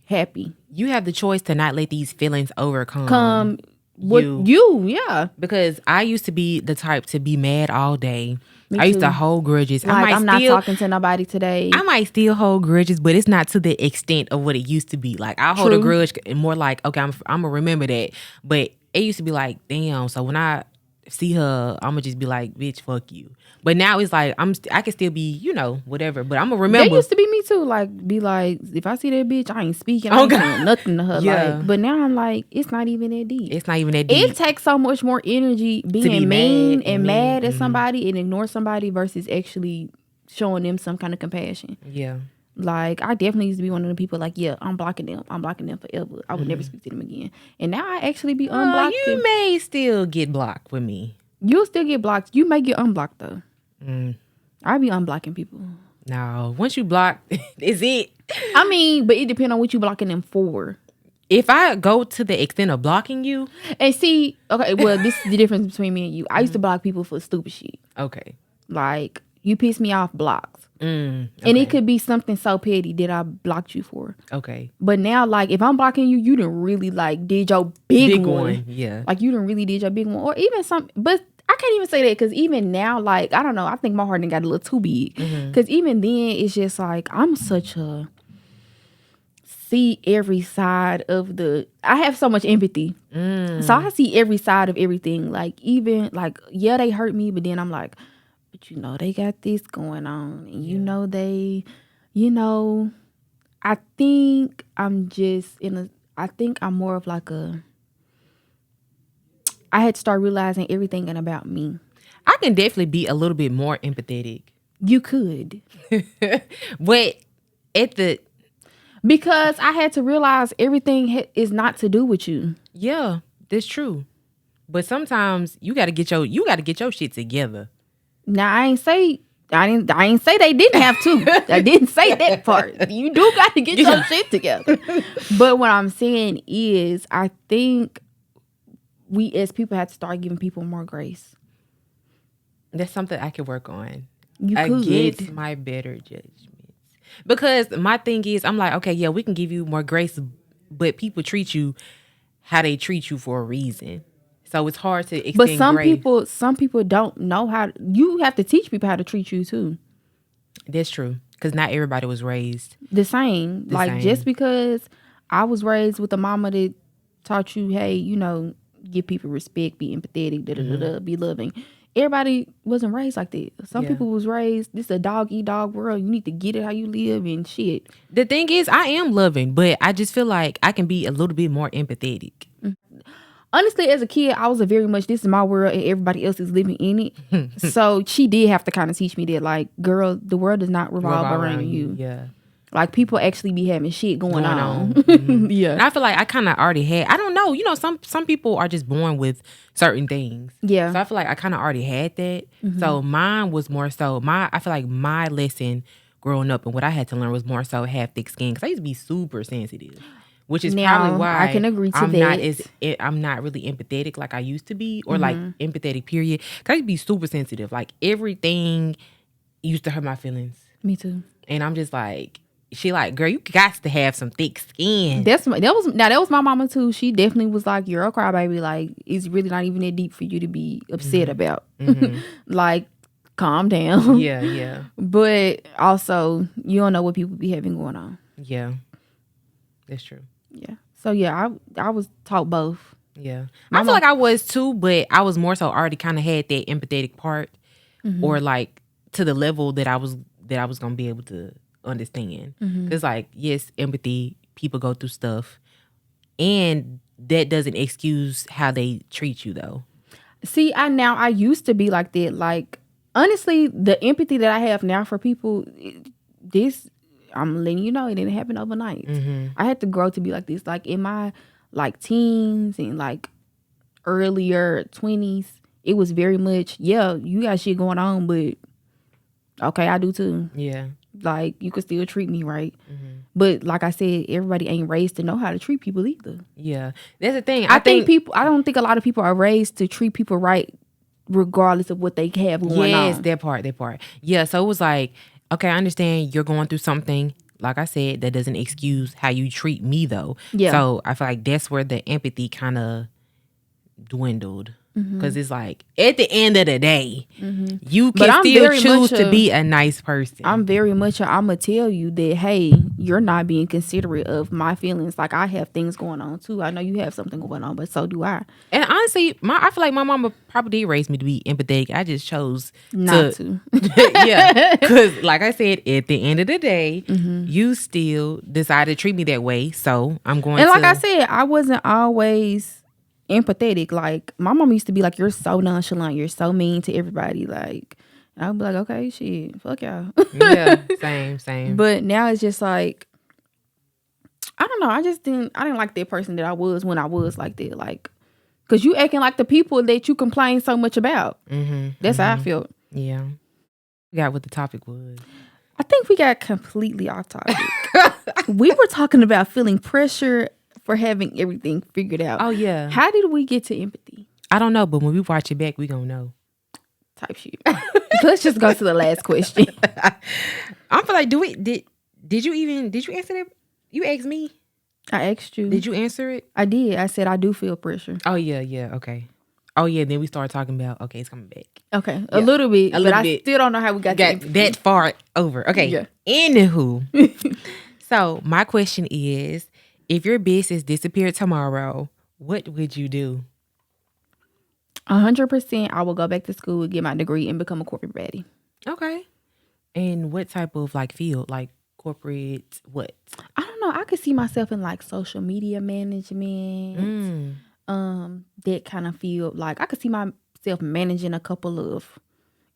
happy. You have the choice to not let these feelings overcome you. Because I used to be the type to be mad all day. I used to hold grudges. Like, I'm not talking to nobody today. I might still hold grudges, but it's not to the extent of what it used to be. Like, I hold a grudge and more like, okay, I'm gonna remember that. But it used to be like, damn. So when I see her, I'm gonna just be like, bitch, fuck you. But now it's like I can still be, whatever. But I'm gonna remember. That used to be me too. Like, be like, if I see that bitch, I ain't speaking. I ain't saying nothing to her. Yeah. Like, but now I'm like, it's not even that deep. It's not even that deep. It takes so much more energy being mean and mad at somebody and ignore somebody versus actually showing them some kind of compassion. Yeah. Like, I definitely used to be one of the people like, yeah, I'm blocking them. I'm blocking them forever. I would never speak to them again. And now I actually be unblocking. You may still get blocked with me. You'll still get blocked. You may get unblocked though. I be unblocking people. No, once you block, is it? I mean, but it depends on what you blocking them for. If I go to the extent of blocking you, and see, okay, well, this is the difference between me and you. I used to block people for stupid shit. Okay, like you piss me off, blocks. Okay. And it could be something so petty that I blocked you for. Okay. But now, like, if I'm blocking you, you done really, like, did your big one. Yeah. Like, you done really did your big one. Or even some, but I can't even say that because even now, like, I don't know. I think my heart done got a little too big. Because even then, it's just like, I'm such a see every side of the, I have so much empathy. So I see every side of everything. Like, even, like, yeah, they hurt me, but then I'm like, but you know, they got this going on. And you know, they, you know, I think I'm just I think I'm more of like I had to start realizing everything about me. I can definitely be a little bit more empathetic. You could. But because I had to realize everything is not to do with you. Yeah, that's true. But sometimes you got to get your shit together. Now I ain't say they didn't have to. I didn't say that part. You do got to get your shit together. But what I'm saying is, I think we as people have to start giving people more grace. That's something I could work on. You could. Against my better judgments. Because my thing is, I'm like, okay, yeah, we can give you more grace, but people treat you how they treat you for a reason. So it's hard to extend But some grace. people don't know how. You have to teach people how to treat you too. That's true. Because not everybody was raised the same. Just because I was raised with a mama that taught you, hey, you know, give people respect, be empathetic, be loving. Everybody wasn't raised like that. Some people was raised, this is a dog eat dog world. You need to get it how you live and shit. The thing is, I am loving, but I just feel like I can be a little bit more empathetic. Honestly, as a kid, I was a very much, this is my world and everybody else is living in it. So she did have to kind of teach me that, like, girl, the world does not revolve around you. Yeah. Like, people actually be having shit going on. Yeah. And I feel like I kind of already had, I don't know, you know, some people are just born with certain things. Yeah. So I feel like I kind of already had that. So mine was more so, I feel like my lesson growing up and what I had to learn was more so have thick skin. Because I used to be super sensitive. Which is probably why I can agree to that. I'm not really empathetic like I used to be, or like empathetic period. Cause I used to be super sensitive. Like everything used to hurt my feelings. Me too. And I'm just like, she like, girl, you got to have some thick skin. That was my mama too. She definitely was like, you're a crybaby. Like, it's really not even that deep for you to be upset about. Like, calm down. Yeah. But also, you don't know what people be having going on. Yeah, that's true. Yeah. So yeah, I was taught both. Yeah. I feel like I was too, but I was more so already kind of had that empathetic part, or like to the level that I was gonna be able to understand. Because like, yes, empathy, people go through stuff, and that doesn't excuse how they treat you though. See, I used to be like that. Like, honestly, the empathy that I have now for people, I'm letting you know, it didn't happen overnight. I had to grow to be like this. Like in my like teens and like earlier 20s, it was very much, yeah, you got shit going on, but okay, I do too. Yeah. Like, you could still treat me right. But like I said, everybody ain't raised to know how to treat people either. Yeah. That's the thing. I don't think a lot of people are raised to treat people right regardless of what they have going on. Yes, that part. Yeah, so it was like, okay, I understand you're going through something. Like I said, that doesn't excuse how you treat me, though. Yeah. So I feel like that's where the empathy kind of dwindled. Because it's like, at the end of the day, you can still choose to be a nice person. I'm very much I'm going to tell you that, hey, you're not being considerate of my feelings. Like, I have things going on, too. I know you have something going on, but so do I. And honestly, I feel like my mama probably did raise me to be empathetic. I just chose not to. Yeah. Because, like I said, at the end of the day, you still decided to treat me that way. So I'm going to. And like I said, I wasn't always empathetic. Like, my mom used to be like, you're so nonchalant, you're so mean to everybody. Like, I'd be like, okay, shit, fuck y'all. Yeah, same. But now it's just like, I don't know, I didn't like that person that I was when I was like that. Like, Because you acting like the people that you complain so much about. That's how I felt. Yeah. We got what the topic was. I think we got completely off topic. We were talking about feeling pressure for having everything figured out. Oh, yeah. How did we get to empathy? I don't know, but when we watch it back, we gonna know. Type shit. Let's just go to the last question. I feel like, did you answer that? You asked me. I asked you. Did you answer it? I did. I said I do feel pressure. Oh, yeah, okay. Oh, yeah, then we started talking about, okay, it's coming back. Okay, a little bit, but I still don't know how we got to that far over. Okay, yeah. Anywho. So, my question is, if your business disappeared tomorrow, what would you do? 100%, I will go back to school, get my degree, and become a corporate baddie. Okay. And what type of field? Like corporate what? I don't know. I could see myself in social media management. That kind of field. Like I could see myself managing a couple of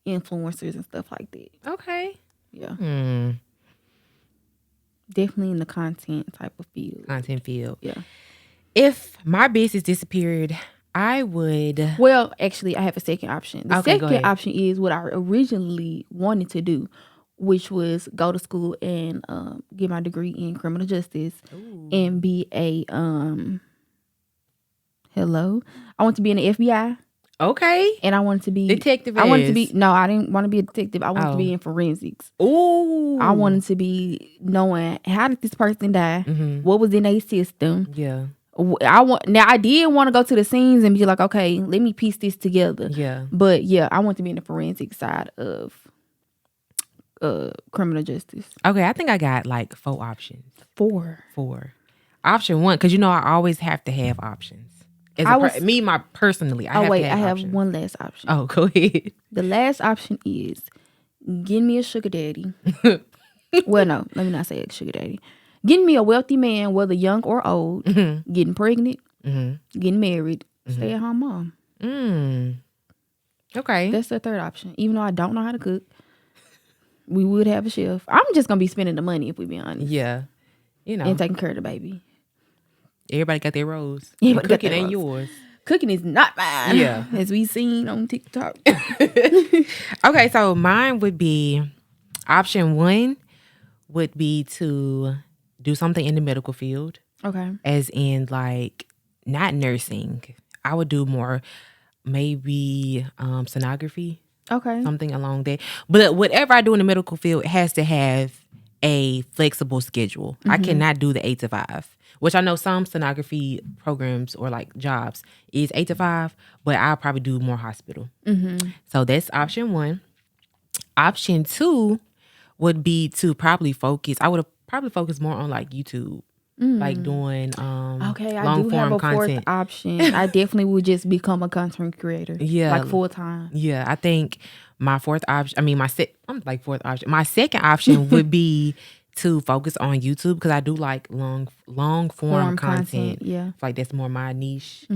influencers and stuff like that. Okay. Yeah. Definitely in the content type of field. Content field. Yeah. If my business disappeared, I would. Well, actually, I have a second option. The second option is what I originally wanted to do, which was go to school and get my degree in criminal justice. Ooh. And be a I want to be in the FBI. Okay. And I wanted to be detective. I wanted to be I didn't want to be a detective. I wanted to be in forensics. Ooh. I wanted to be knowing how did this person die? What was in their system? Yeah. I did want to go to the scenes and be like, okay, let me piece this together. Yeah. But yeah, I want to be in the forensic side of criminal justice. Okay, I think I got 4 options. 4. Option 1, because I always have to have options. Personally, I have options. One last option. Oh, go ahead. The last option is getting me a sugar daddy. Well, no, let me not say a sugar daddy. Getting me a wealthy man, whether young or old, getting pregnant, getting married, stay at home mom. Okay. That's the third option. Even though I don't know how to cook, we would have a chef. I'm just going to be spending the money, if we be honest. Yeah. And taking care of the baby. Everybody got their roles. Cooking ain't yours. Cooking is not mine. Yeah. As we seen on TikTok. Okay, so mine would be, option 1 would be to do something in the medical field. Okay. As in not nursing. I would do more maybe sonography. Okay. Something along that. But whatever I do in the medical field, it has to have a flexible schedule. I cannot do the 8 to 5, which I know some sonography programs or jobs is 8 to 5, but I'll probably do more hospital. So that's option 1. Option 2 would be to probably focus. I would have probably focused more on YouTube. Doing long form content. Fourth option. I definitely would just become a content creator. Yeah, full time. Yeah, I think my fourth option. I mean, fourth option. My second option would be to focus on YouTube because I do like long form content. Yeah, that's more my niche.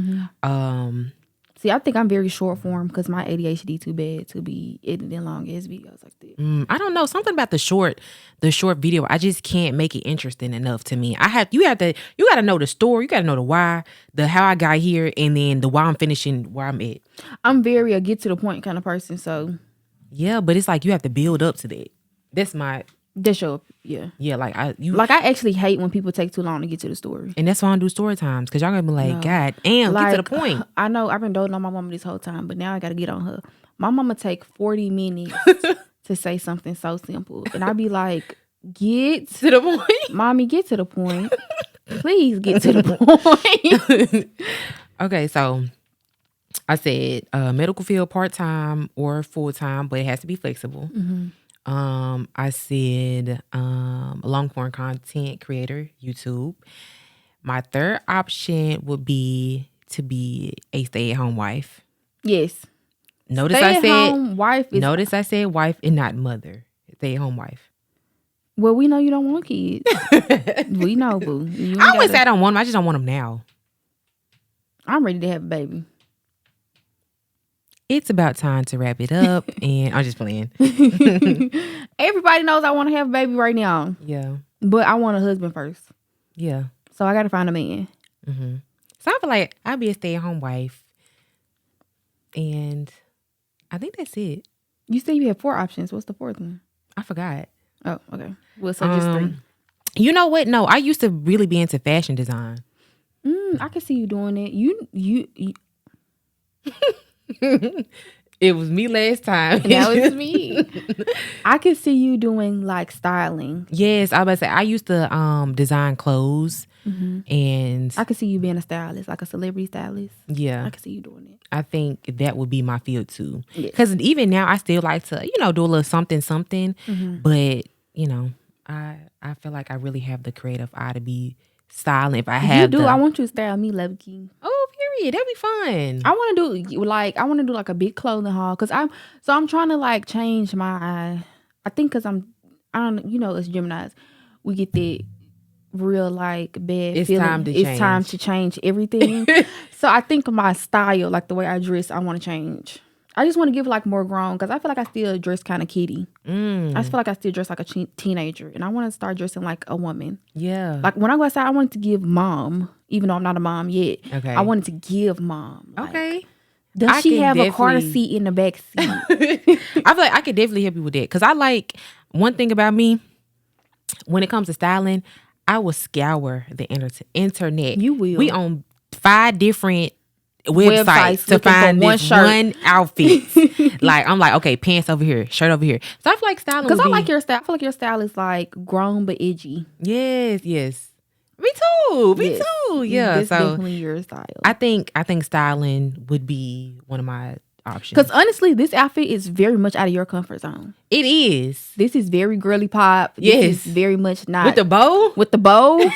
See, I think I'm very short form because my ADHD too bad to be editing long ass videos like that. I don't know, something about the short video. I just can't make it interesting enough to me. You got to know the story, you got to know the why, the how I got here, and then the why I'm finishing where I'm at. I'm very a get to the point kind of person, so yeah, but it's you have to build up to that. That's your yeah. I actually hate when people take too long to get to the story. And that's why I don't do story times, because y'all gonna be like, God damn, get to the point. I know I've been doting on my mama this whole time, but now I gotta get on her. My mama take 40 minutes to say something so simple. And I be like, get to the point. Mommy, get to the point. Please get to the point. Okay, so I said medical field part-time or full-time, but it has to be flexible. I said long form content creator, YouTube. My third option would be to be a stay-at-home wife. Yes. Notice I said wife and not mother. Stay-at-home wife. Well, we know you don't want kids. We know, boo. I always say I don't want them. I just don't want them now. I'm ready to have a baby. It's about time to wrap it up, and I'm just playing. Everybody knows I want to have a baby right now. Yeah. But I want a husband first. Yeah. So I got to find a man. So I feel like I'll be a stay-at-home wife. And I think that's it. You said you had 4 options. What's the 4th one? I forgot. Oh, okay. Well, so just 3. You know what? No, I used to really be into fashion design. I can see you doing it. You It was me last time. That was me. I can see you doing like styling. Yes, I was about to say I used to design clothes, and I can see you being a stylist, like a celebrity stylist. Yeah, I can see you doing it. I think that would be my field too. Yes. Because even now, I still like to, do a little something, but I feel like I really have the creative eye to be styling. If I have, I want you to style me, Levy. Oh, period. That'd be fun. I want to do like a big clothing haul because I'm trying to like change my. I think because I don't as Geminis, we get the real like bad it's feeling. It's time to change everything. So I think my style, like the way I dress, I want to change. I just want to give like more grown because I feel like I still dress kind of kiddie. I just feel like I still dress like a teenager, and I want to start dressing like a woman. Yeah. Like when I go outside, I wanted to give mom, even though I'm not a mom yet. Okay. I wanted to give mom. Like, okay. Does she have a car seat in the back seat? I feel like I could definitely help you with that because I like one thing about me when it comes to styling. I will scour the internet. You will. We on 5 different websites to find one outfit. Like I'm like, okay, pants over here, shirt over here. So I feel like styling because I like your style. I feel like your style is like grown but edgy. Yes. Me too. Yeah. That's so definitely your style. I think styling would be one of my options. Because honestly, this outfit is very much out of your comfort zone. It is. This is very girly pop. Yes. This is very much not with the bow.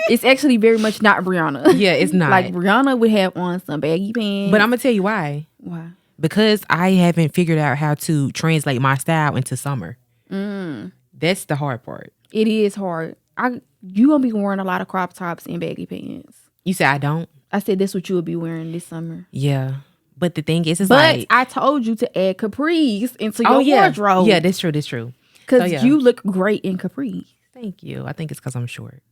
It's actually very much not Breanna. Yeah, it's not. Like Breanna would have on some baggy pants. But I'm gonna tell you why. Why? Because I haven't figured out how to translate my style into summer. That's the hard part. It is hard. You gonna be wearing a lot of crop tops and baggy pants. You say I don't? I said that's what you will be wearing this summer. Yeah. But the thing is, but I told you to add capris into your wardrobe. Yeah, that's true. Because you look great in capris. Thank you. I think it's because I'm short.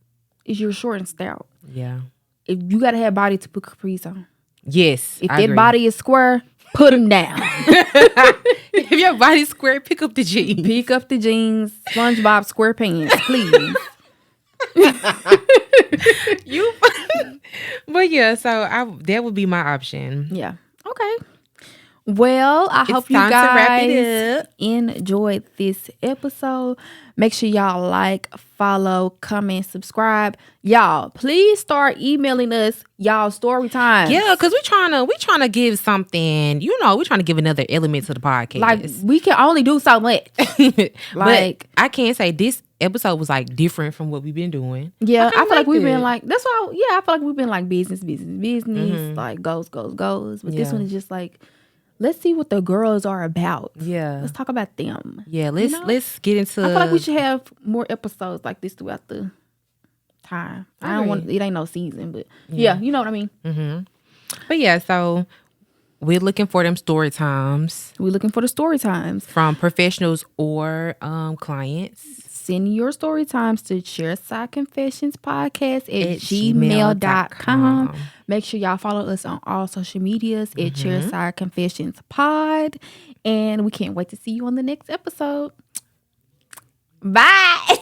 You're short and stout. Yeah. If you gotta have body to put capris on. Yes. If that body is square, put them down. If your body's square, pick up the jeans. Pick up the jeans. SpongeBob square pants, please. But yeah, so that would be my option. Yeah. Okay. Well, I hope you guys enjoyed this episode. Make sure y'all like, follow, comment, subscribe. Y'all, please start emailing us y'all story times. Yeah, because we trying to give something, we're trying to give another element to the podcast. Like, we can only do so much. But I can't say this episode was like different from what we've been doing. Yeah, I feel like we've been like, that's why, I feel like we've been like business, like goes. But this one is just like, let's see what the girls are about. Yeah. Let's talk about them. Yeah, let's get into. I feel like we should have more episodes like this throughout the time. I don't want, it ain't no season, but yeah, you know what I mean? Mm-hmm. But yeah, so we're looking for them story times. We're looking for the story times. From professionals or clients. Send your story times to ChairSide Confessions podcast at gmail.com. Make sure y'all follow us on all social medias at ChairSide Confessions pod. And we can't wait to see you on the next episode. Bye.